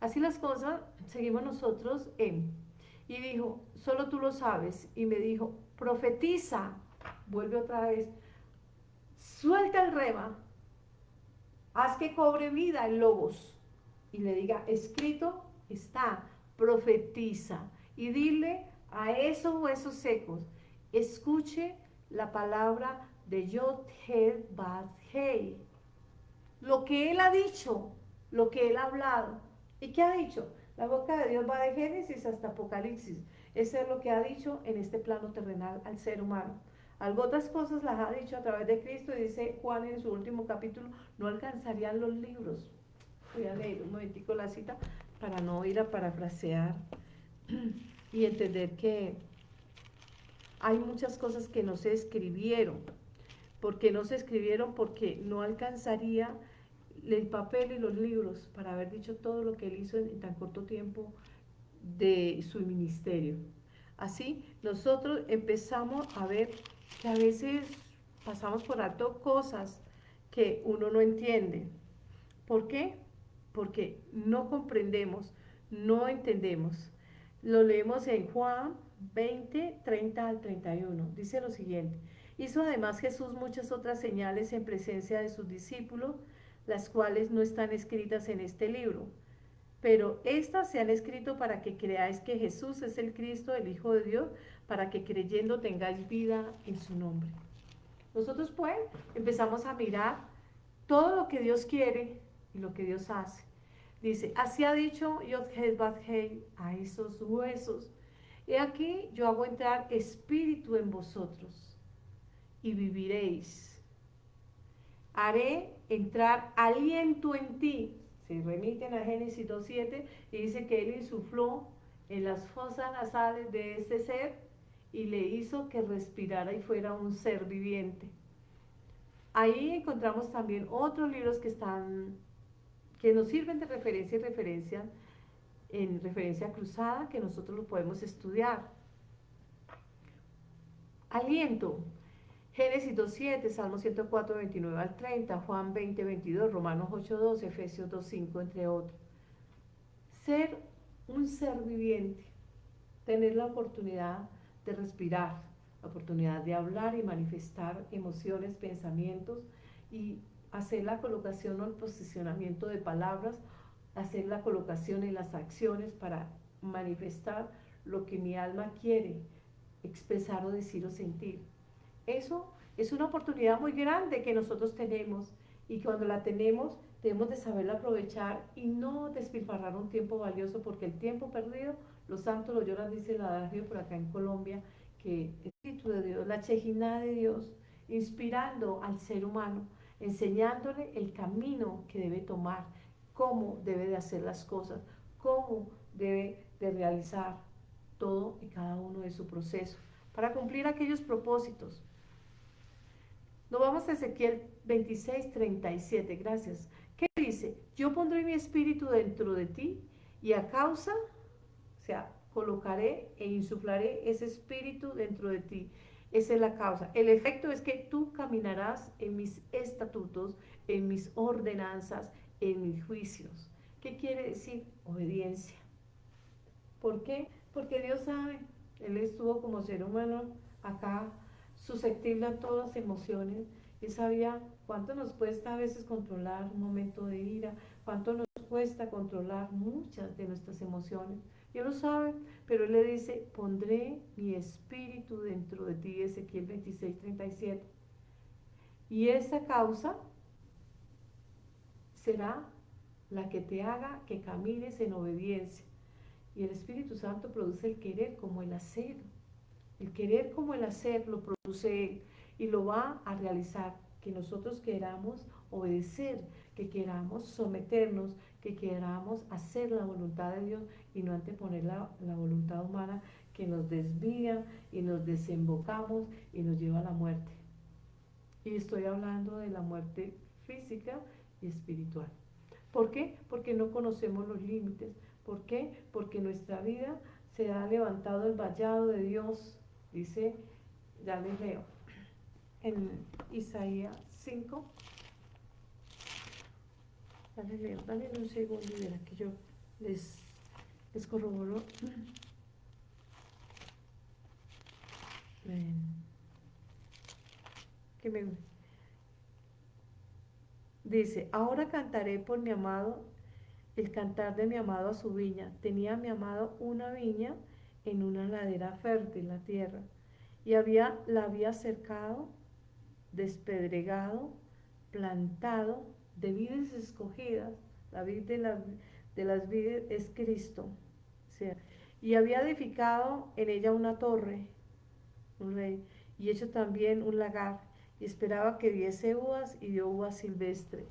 Así las cosas, seguimos nosotros en. Y dijo, solo tú lo sabes. Y me dijo, profetiza, vuelve otra vez, suelta el rema, haz que cobre vida el logos. Y le diga, escrito está, profetiza. Y dile a esos huesos secos, escuche la palabra de Yod He Bad Hei. Lo que él ha dicho, lo que él ha hablado. ¿Y qué ha dicho? La boca de Dios va de Génesis hasta Apocalipsis. Eso es lo que ha dicho en este plano terrenal al ser humano. Algo otras cosas las ha dicho a través de Cristo, y dice Juan en su último capítulo, no alcanzarían los libros. Voy a leer un momentico la cita para no ir a parafrasear y entender que hay muchas cosas que no se escribieron. ¿Por qué no se escribieron? Porque no alcanzaría el papel y los libros para haber dicho todo lo que él hizo en tan corto tiempo de su ministerio. Así, nosotros empezamos a ver que a veces pasamos por alto cosas que uno no entiende. ¿Por qué? Porque no comprendemos, no entendemos. Lo leemos en Juan 20:30-31. Dice lo siguiente: hizo además Jesús muchas otras señales en presencia de sus discípulos, las cuales no están escritas en este libro, pero estas se han escrito para que creáis que Jesús es el Cristo, el Hijo de Dios, para que creyendo tengáis vida en su nombre. Nosotros pues empezamos a mirar todo lo que Dios quiere y lo que Dios hace. Dice, así ha dicho Yod-Heh-Vav-Heh a esos huesos. He aquí yo hago entrar espíritu en vosotros y viviréis. Haré entrar aliento en ti. Se remiten a Génesis 2:7 y dice que él insufló en las fosas nasales de este ser y le hizo que respirara y fuera un ser viviente. Ahí encontramos también otros libros que nos sirven de referencia y referencia, en referencia cruzada, que nosotros lo podemos estudiar. Aliento. Génesis 2:7, Salmo 104:29-30, Juan 20:22, Romanos 8:12, Efesios 2:5, entre otros. Ser un ser viviente, tener la oportunidad de respirar, la oportunidad de hablar y manifestar emociones, pensamientos, y hacer la colocación o el posicionamiento de palabras, hacer la colocación en las acciones para manifestar lo que mi alma quiere expresar o decir o sentir. Eso es una oportunidad muy grande que nosotros tenemos, y cuando la tenemos debemos de saberla aprovechar y no despilfarrar un tiempo valioso, porque el tiempo perdido, los santos lo lloran, dice el adagio por acá en Colombia, que el Espíritu de Dios, la Chejiná de Dios, inspirando al ser humano, enseñándole el camino que debe tomar, cómo debe de hacer las cosas, cómo debe de realizar. todo y cada uno de su proceso, para cumplir aquellos propósitos. Nos vamos a Ezequiel 26:37, gracias. ¿Qué dice? Yo pondré mi espíritu dentro de ti y a causa, o sea, colocaré e insuflaré ese espíritu dentro de ti. Esa es la causa. El efecto es que tú caminarás en mis estatutos, en mis ordenanzas, en mis juicios. ¿Qué quiere decir? Obediencia. ¿Por qué? Porque Dios sabe, Él estuvo como ser humano acá, susceptible a todas las emociones. Él sabía cuánto nos cuesta a veces controlar un momento de ira, cuánto nos cuesta controlar muchas de nuestras emociones. Él lo sabe, pero Él le dice, pondré mi espíritu dentro de ti, Ezequiel 26:37. Y esa causa será la que te haga que camines en obediencia. Y el Espíritu Santo produce el querer como el hacer. El querer como el hacer lo produce Él y lo va a realizar. Que nosotros queramos obedecer, que queramos someternos, que queramos hacer la voluntad de Dios y no anteponer la voluntad humana que nos desvía y nos desembocamos y nos lleva a la muerte. Y estoy hablando de la muerte física y espiritual. ¿Por qué? Porque no conocemos los límites. ¿Por qué? Porque en nuestra vida se ha levantado el vallado de Dios. Dice, ya les leo, en Isaías 5. Ya les leo, dale un segundo y verá que yo les corroboro. Que me dice, ahora cantaré por mi amado, el cantar de mi amado a su viña. Tenía mi amado una viña en una ladera fértil, la tierra, y la había cercado, despedregado, plantado, de vides escogidas. La vid de las vides es Cristo. O sea, y había edificado en ella una torre, un rey, y hecho también un lagar, y esperaba que diese uvas, y dio uvas silvestre.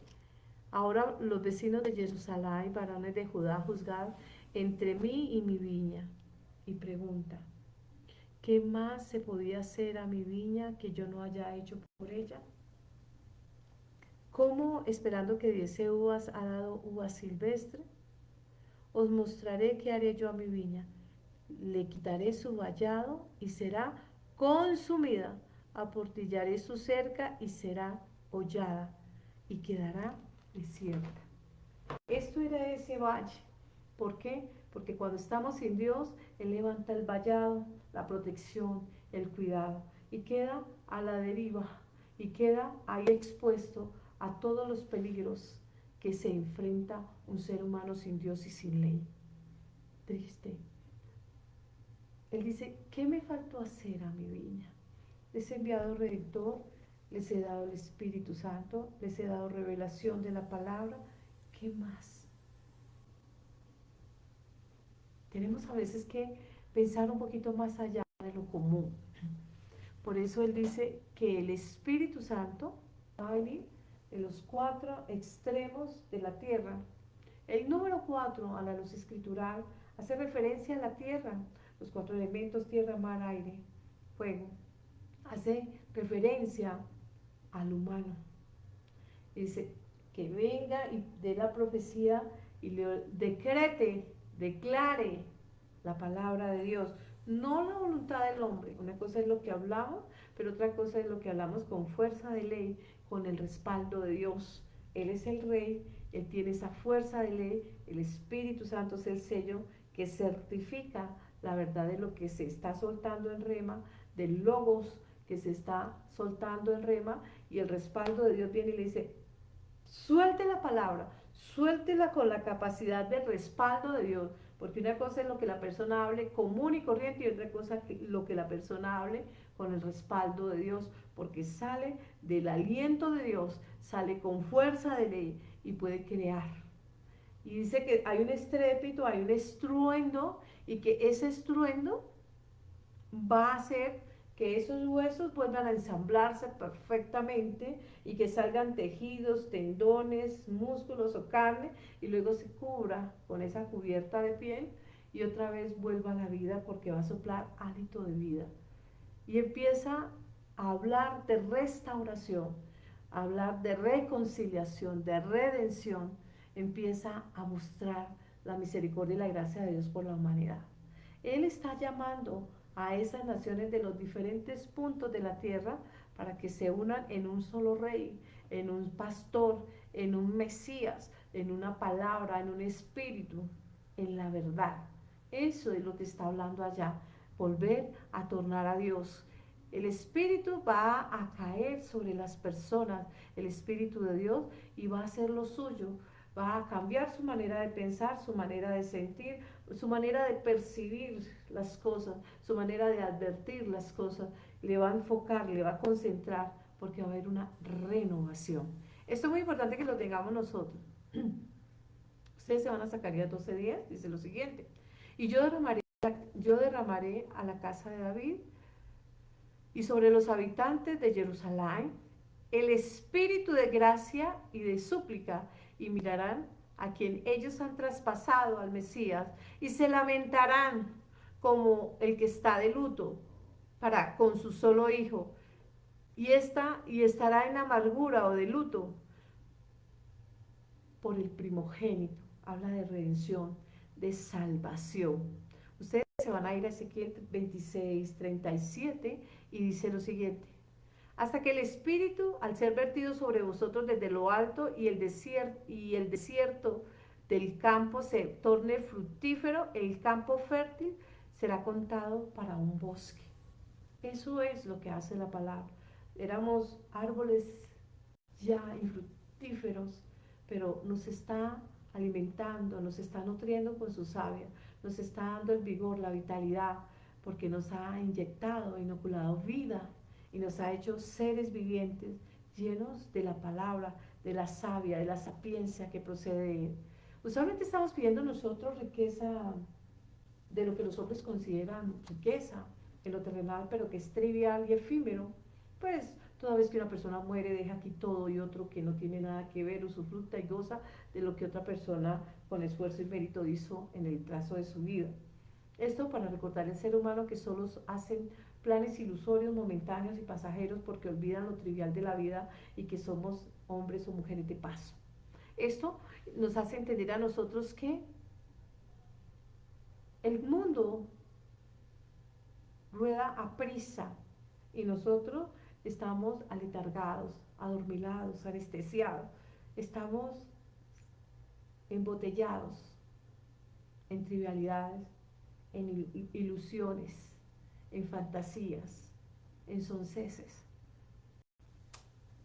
Ahora los vecinos de Jerusalén y varones de Judá juzgad entre mí y mi viña. Y pregunta, ¿qué más se podía hacer a mi viña que yo no haya hecho por ella? ¿Cómo, esperando que diese uvas, ha dado uvas silvestre? Os mostraré qué haré yo a mi viña. Le quitaré su vallado y será consumida. Aportillaré su cerca y será hollada y quedará desierta. Esto era ese valle. ¿Por qué? Porque cuando estamos sin Dios, Él levanta el vallado, la protección, el cuidado, y queda a la deriva, y queda ahí expuesto a todos los peligros que se enfrenta un ser humano sin Dios y sin ley. Triste. Él dice, ¿qué me faltó hacer a mi viña? Les he enviado Redentor, les he dado el Espíritu Santo, les he dado revelación de la palabra. ¿Qué más? Tenemos a veces que pensar un poquito más allá de lo común. Por eso Él dice que el Espíritu Santo va a venir de los 4 extremos de la tierra. El número 4 a la luz escritural hace referencia a la tierra, los 4 elementos, tierra, mar, aire, fuego. Hace referencia al humano. Dice que venga y dé la profecía y le declare la palabra de Dios, no la voluntad del hombre. Una cosa es lo que hablamos, pero otra cosa es lo que hablamos con fuerza de ley, con el respaldo de Dios. Él es el rey, Él tiene esa fuerza de ley, el Espíritu Santo es el sello que certifica la verdad de lo que se está soltando en rema, del logos que se está soltando en rema, y el respaldo de Dios viene y le dice, suelte la palabra, suéltela con la capacidad de respaldo de Dios, porque una cosa es lo que la persona hable común y corriente y otra cosa es lo que la persona hable con el respaldo de Dios, porque sale del aliento de Dios, sale con fuerza de ley y puede crear. Y dice que hay un estrépito, hay un estruendo, y que ese estruendo va a hacer que esos huesos vuelvan a ensamblarse perfectamente y que salgan tejidos, tendones, músculos o carne, y luego se cubra con esa cubierta de piel, y otra vez vuelva a la vida porque va a soplar hálito de vida. Y empieza a hablar de restauración, a hablar de reconciliación, de redención. Empieza a mostrar la misericordia y la gracia de Dios por la humanidad. Él está llamando a esas naciones de los diferentes puntos de la tierra para que se unan en un solo rey, en un pastor, en un Mesías, en una palabra, en un espíritu, en la verdad. Eso es lo que está hablando allá. Volver a tornar a Dios. El Espíritu va a caer sobre las personas, el Espíritu de Dios, y va a hacer lo suyo. Va a cambiar su manera de pensar, su manera de sentir, su manera de percibir las cosas, su manera de advertir las cosas. Le va a enfocar, le va a concentrar, porque va a haber una renovación. Esto es muy importante que lo tengamos nosotros. Ustedes se van a Zacarías 12:10, dice lo siguiente: y yo derramaré a la casa de David y sobre los habitantes de Jerusalén el espíritu de gracia y de súplica, y mirarán a quien ellos han traspasado, al Mesías, y se lamentarán como el que está de luto con su solo hijo, y estará en amargura o de luto por el primogénito. Habla de redención, de salvación. Ustedes se van a ir a Ezequiel 26:37 y dice lo siguiente: hasta que el Espíritu, al ser vertido sobre vosotros desde lo alto, y el desierto del campo se torne fructífero, el campo fértil será contado para un bosque. Eso es lo que hace la palabra. Éramos árboles ya infructíferos, pero nos está alimentando, nos está nutriendo con su savia, nos está dando el vigor, la vitalidad, porque nos ha inyectado, inoculado vida y nos ha hecho seres vivientes llenos de la palabra, de la savia, de la sapiencia que procede de él. Usualmente estamos pidiendo nosotros riqueza de lo que los hombres consideran riqueza en lo terrenal, pero que es trivial y efímero. Pues toda vez que una persona muere deja aquí todo, y otro que no tiene nada que ver usufructa y goza de lo que otra persona con esfuerzo y mérito hizo en el plazo de su vida. Esto para recordar al ser humano que solo hacen planes ilusorios, momentáneos y pasajeros, porque olvidan lo trivial de la vida y que somos hombres o mujeres de paso. Esto nos hace entender a nosotros que el mundo rueda a prisa y nosotros estamos aletargados, adormilados, anestesiados, estamos embotellados en trivialidades, en ilusiones, en fantasías, en sonceses.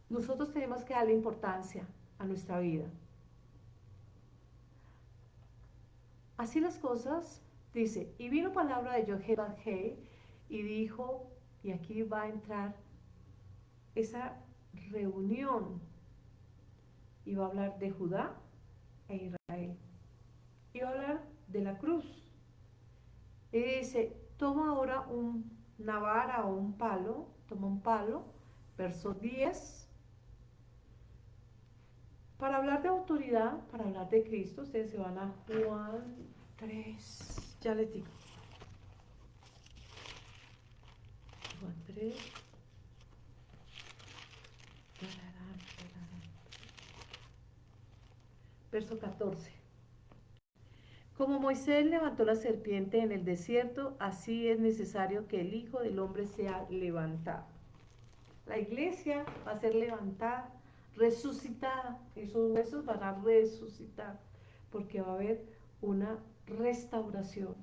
Nosotros tenemos que darle importancia a nuestra vida. Así las cosas, dice: y vino palabra de Jehová y dijo, y aquí va a entrar esa reunión, y va a hablar de Judá e Israel, y va a hablar de la cruz, y dice: toma ahora una vara o un palo, toma un palo, verso 10, para hablar de autoridad, para hablar de Cristo. Ustedes se van a Juan 3, ya les digo, Juan 3, verso 14. Como Moisés levantó la serpiente en el desierto, así es necesario que el Hijo del Hombre sea levantado. La iglesia va a ser levantada, resucitada. Esos huesos van a resucitar, porque va a haber una restauración,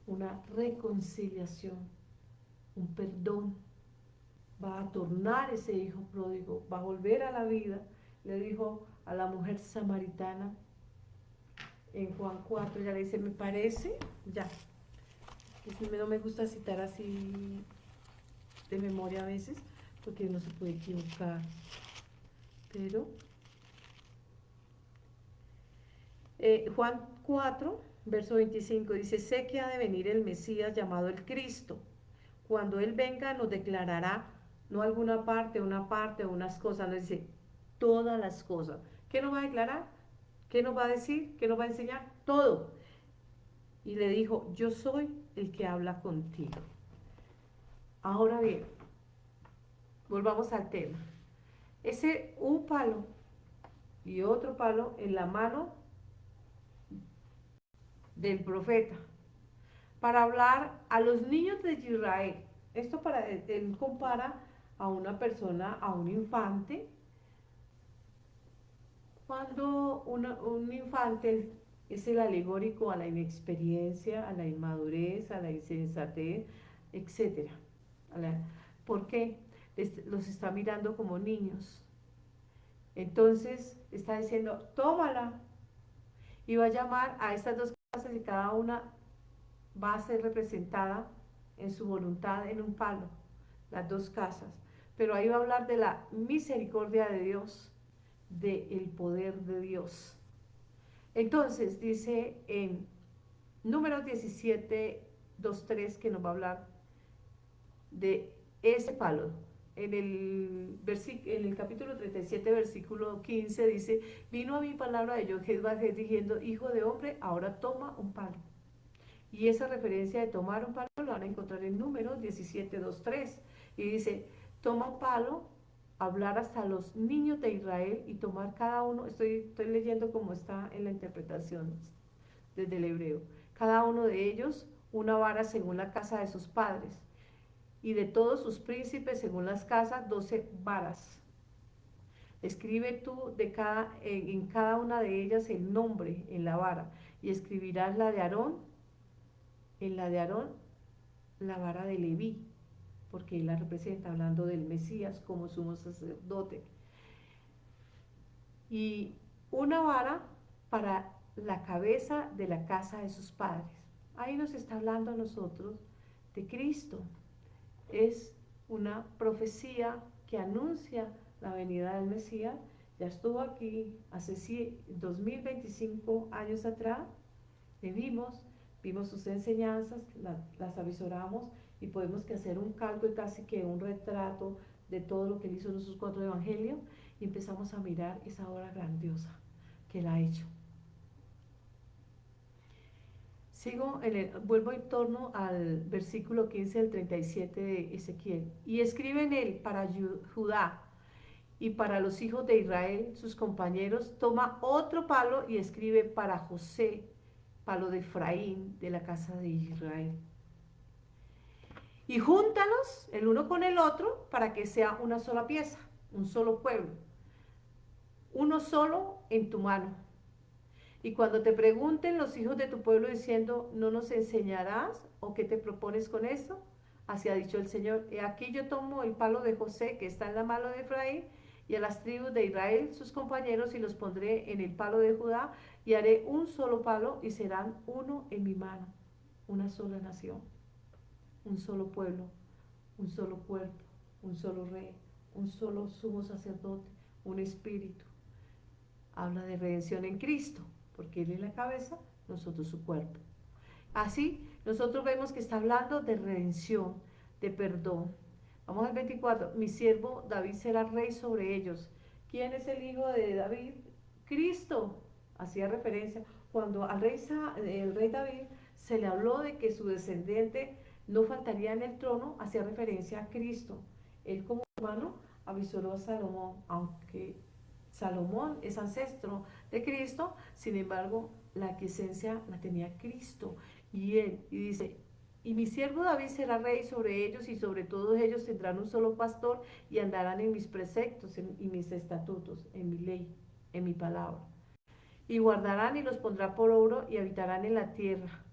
una reconciliación, un perdón. Va a tornar ese hijo pródigo, va a volver a la vida. Le dijo a la mujer samaritana en Juan 4, ya le dice: me parece, ya. No me gusta citar así de memoria a veces, porque uno se puede equivocar. Pero Juan 4, verso 25 dice: sé que ha de venir el Mesías llamado el Cristo. Cuando Él venga nos declarará, no alguna parte, una parte o unas cosas, nos dice todas las cosas. ¿Qué nos va a declarar? ¿Qué nos va a decir? ¿Qué nos va a enseñar? Todo. y le dijo, yo soy el que habla contigo. Ahora bien, volvamos al tema. Ese un palo y otro palo en la mano del profeta para hablar a los niños de Israel. Esto para él compara a una persona, a un infante, cuando un infante es el alegórico a la inexperiencia, a la inmadurez, a la insensatez, etc. ¿Por qué? Los está mirando como niños. Entonces está diciendo, tómala, y va a llamar a estas dos casas y cada una va a ser representada en su voluntad en un palo, las dos casas. Pero ahí va a hablar de la misericordia de Dios, del poder de Dios. Entonces dice en Números 17, 2, 3, que nos va a hablar de ese palo. En el capítulo 37, versículo 15 dice, vino a mi palabra de Jehová diciendo, hijo de hombre, ahora toma un palo. Y esa referencia de tomar un palo la van a encontrar en Números 17, 2, 3. Y dice, toma un palo, hablar hasta los niños de Israel y tomar cada uno, estoy leyendo como está en la interpretación desde el hebreo, cada uno de ellos una vara según la casa de sus padres, y de todos sus príncipes según las casas 12 varas. Escribe tú en cada una de ellas el nombre en la vara, y escribirás la de Aarón, en la de Aarón la vara de Leví, porque él la representa, hablando del Mesías como sumo sacerdote. Y una vara para la cabeza de la casa de sus padres. Ahí nos está hablando a nosotros de Cristo. Es una profecía que anuncia la venida del Mesías. Ya estuvo aquí hace 2025 años atrás, le vimos sus enseñanzas, las avisoramos y podemos que hacer un cálculo y casi que un retrato de todo lo que él hizo en sus 4 evangelios, y empezamos a mirar esa obra grandiosa que él ha hecho. Vuelvo en torno al versículo 15 del 37 de Ezequiel. Y escribe en él para Judá y para los hijos de Israel, sus compañeros, toma otro palo y escribe para José, palo de Efraín, de la casa de Israel. Y júntalos el uno con el otro para que sea una sola pieza, un solo pueblo, uno solo en tu mano. Y cuando te pregunten los hijos de tu pueblo diciendo, ¿no nos enseñarás o qué te propones con esto? Así ha dicho el Señor, he aquí yo tomo el palo de José que está en la mano de Efraín y a las tribus de Israel sus compañeros y los pondré en el palo de Judá y haré un solo palo y serán uno en mi mano, una sola nación, un solo pueblo, un solo cuerpo, un solo rey, un solo sumo sacerdote, un espíritu. Habla de redención en Cristo, porque Él es la cabeza, nosotros su cuerpo. Así, nosotros vemos que está hablando de redención, de perdón. Vamos al 24. Mi siervo David será rey sobre ellos. ¿Quién es el hijo de David? Cristo. Hacía referencia. Cuando el rey David se le habló de que su descendiente no faltaría en el trono, hacía referencia a Cristo. Él como hermano avisoró a Salomón, aunque Salomón es ancestro de Cristo, sin embargo, la aquiescencia la tenía Cristo. Y dice, y mi siervo David será rey sobre ellos, y sobre todos ellos tendrán un solo pastor, y andarán en mis preceptos y mis estatutos, en mi ley, en mi palabra. Y guardarán y los pondrá por obra, y habitarán en la tierra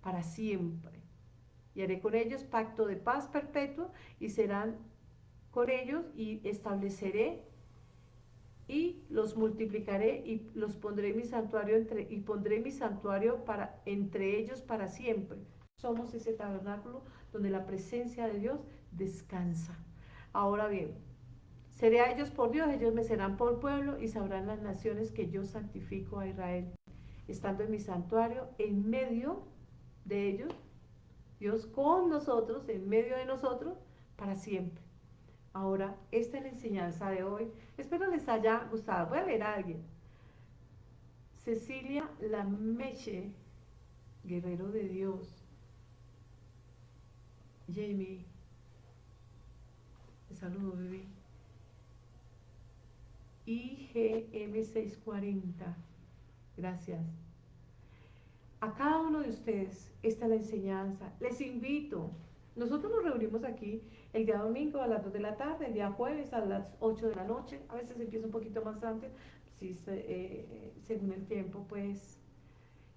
para siempre. Y haré con ellos pacto de paz perpetuo, y serán con ellos, y estableceré y los multiplicaré y los pondré en mi santuario y pondré mi santuario entre ellos para siempre. Somos ese tabernáculo donde la presencia de Dios descansa. Ahora bien, seré a ellos por Dios, ellos me serán por pueblo, y sabrán las naciones que yo santifico a Israel, estando en mi santuario en medio de ellos, Dios con nosotros, en medio de nosotros, para siempre. Ahora, esta es la enseñanza de hoy. Espero les haya gustado. Voy a leer a alguien. Cecilia Lameche guerrero de Dios. Jamie, te saludo, bebé. IGM640, gracias. A cada uno de ustedes, esta es la enseñanza. Les invito, nosotros nos reunimos aquí el día domingo a las 2 de la tarde, el día jueves a las 8 de la noche, a veces empieza un poquito más antes, si según el tiempo, pues,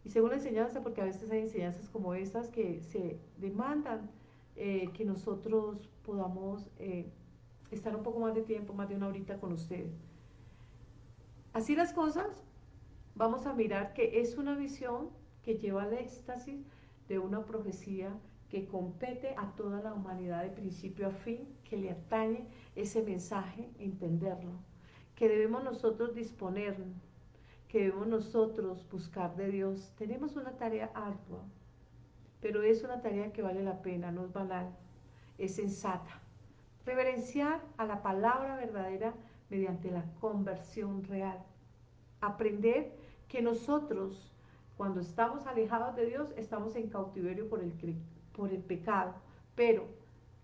y según la enseñanza, porque a veces hay enseñanzas como estas que se demandan que nosotros podamos estar un poco más de tiempo, más de una horita con ustedes. Así las cosas, vamos a mirar que es una visión que lleva al éxtasis de una profecía que compete a toda la humanidad de principio a fin, que le atañe ese mensaje, entenderlo, que debemos nosotros disponer, que debemos nosotros buscar de Dios. Tenemos una tarea ardua, pero es una tarea que vale la pena, no es banal, es sensata. Reverenciar a la palabra verdadera mediante la conversión real. Aprender que nosotros, cuando estamos alejados de Dios, estamos en cautiverio por el pecado, pero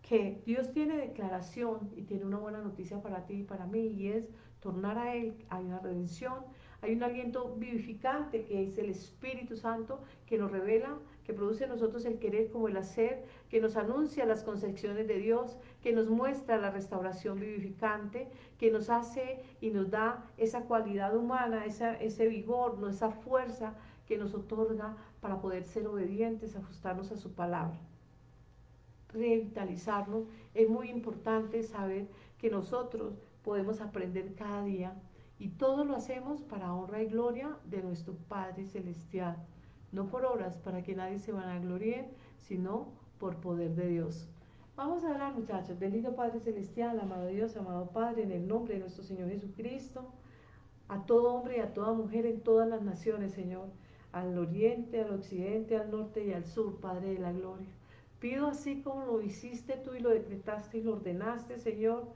que Dios tiene declaración y tiene una buena noticia para ti y para mí, y es tornar a Él. Hay una redención, hay un aliento vivificante que es el Espíritu Santo, que nos revela, que produce en nosotros el querer como el hacer, que nos anuncia las concepciones de Dios, que nos muestra la restauración vivificante, que nos hace y nos da esa cualidad humana, ese vigor, ¿no? Esa fuerza que nos otorga para poder ser obedientes, ajustarnos a su palabra, revitalizarnos. Es muy importante saber que nosotros podemos aprender cada día y todo lo hacemos para honra y gloria de nuestro Padre Celestial, no por obras para que nadie se vanaglorie, sino por poder de Dios. Vamos a orar, muchachos. Bendito Padre Celestial, amado Dios, amado Padre, en el nombre de nuestro Señor Jesucristo, a todo hombre y a toda mujer en todas las naciones, Señor, al oriente, al occidente, al norte y al sur, Padre de la gloria. Pido así como lo hiciste tú y lo decretaste y lo ordenaste, Señor,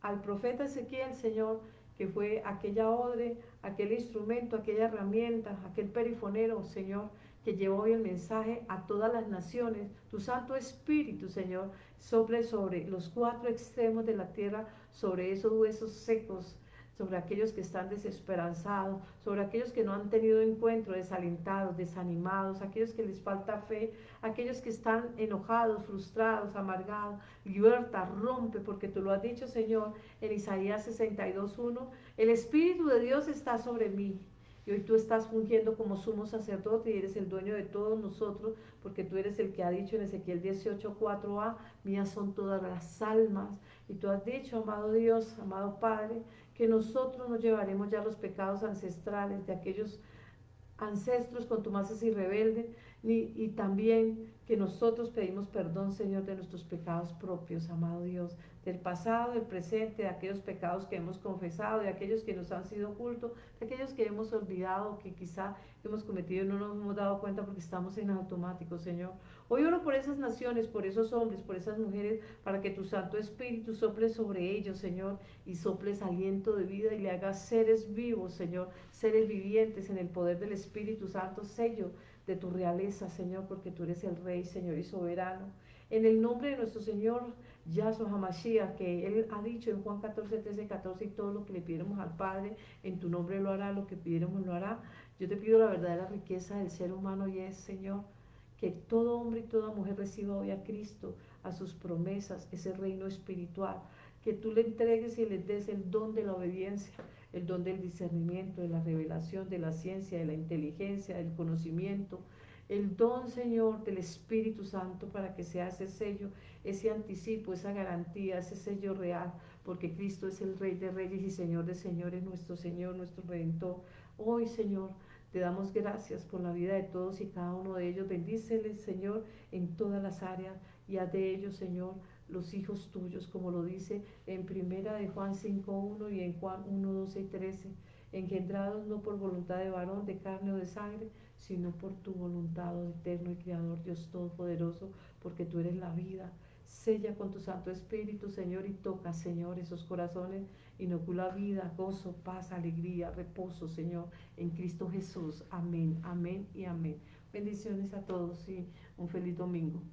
al profeta Ezequiel, Señor, que fue aquella odre, aquel instrumento, aquella herramienta, aquel perifonero, Señor, que llevó hoy el mensaje a todas las naciones. Tu Santo Espíritu, Señor, sople sobre los 4 extremos de la tierra, sobre esos huesos secos, sobre aquellos que están desesperanzados, sobre aquellos que no han tenido encuentro, desalentados, desanimados, aquellos que les falta fe, aquellos que están enojados, frustrados, amargados. Liberta, rompe, porque tú lo has dicho, Señor, en Isaías 62:1, el Espíritu de Dios está sobre mí. Y hoy tú estás fungiendo como sumo sacerdote y eres el dueño de todos nosotros, porque tú eres el que ha dicho en Ezequiel 18:4a, mías son todas las almas. Y tú has dicho, amado Dios, amado Padre, que nosotros nos llevaremos ya los pecados ancestrales de aquellos ancestros contumaces y rebeldes, y también que nosotros pedimos perdón, Señor, de nuestros pecados propios, amado Dios, del pasado, del presente, de aquellos pecados que hemos confesado, de aquellos que nos han sido ocultos, de aquellos que hemos olvidado, que quizá hemos cometido y no nos hemos dado cuenta porque estamos en automático, Señor. Hoy oro por esas naciones, por esos hombres, por esas mujeres, para que tu Santo Espíritu sople sobre ellos, Señor, y soples aliento de vida y le hagas seres vivos, Señor, seres vivientes en el poder del Espíritu Santo, sello de tu realeza, Señor, porque tú eres el Rey, Señor, y soberano. En el nombre de nuestro Señor Yahshua HaMashiach, que Él ha dicho en Juan 14, 13, 14, y todo lo que le pidiéramos al Padre, en tu nombre lo hará, lo que pidiéramos lo hará. Yo te pido la verdadera riqueza del ser humano y es, Señor, que todo hombre y toda mujer reciba hoy a Cristo, a sus promesas, ese reino espiritual, que tú le entregues y les des el don de la obediencia, el don del discernimiento, de la revelación, de la ciencia, de la inteligencia, del conocimiento, el don, Señor, del Espíritu Santo, para que sea ese sello, ese anticipo, esa garantía, ese sello real, porque Cristo es el Rey de Reyes y Señor de Señores, nuestro Señor, nuestro Redentor. Hoy, Señor, te damos gracias por la vida de todos y cada uno de ellos. Bendíceles, Señor, en todas las áreas, y haz de ellos, Señor, los hijos tuyos, como lo dice en primera de Juan 5:1 y en Juan 1:12 y 13, engendrados no por voluntad de varón, de carne o de sangre, sino por tu voluntad, oh eterno y creador, Dios todopoderoso, porque tú eres la vida. Sella con tu Santo Espíritu, Señor, y toca, Señor, esos corazones, inocula vida, gozo, paz, alegría, reposo, Señor, en Cristo Jesús. Amén, amén y amén. Bendiciones a todos y un feliz domingo.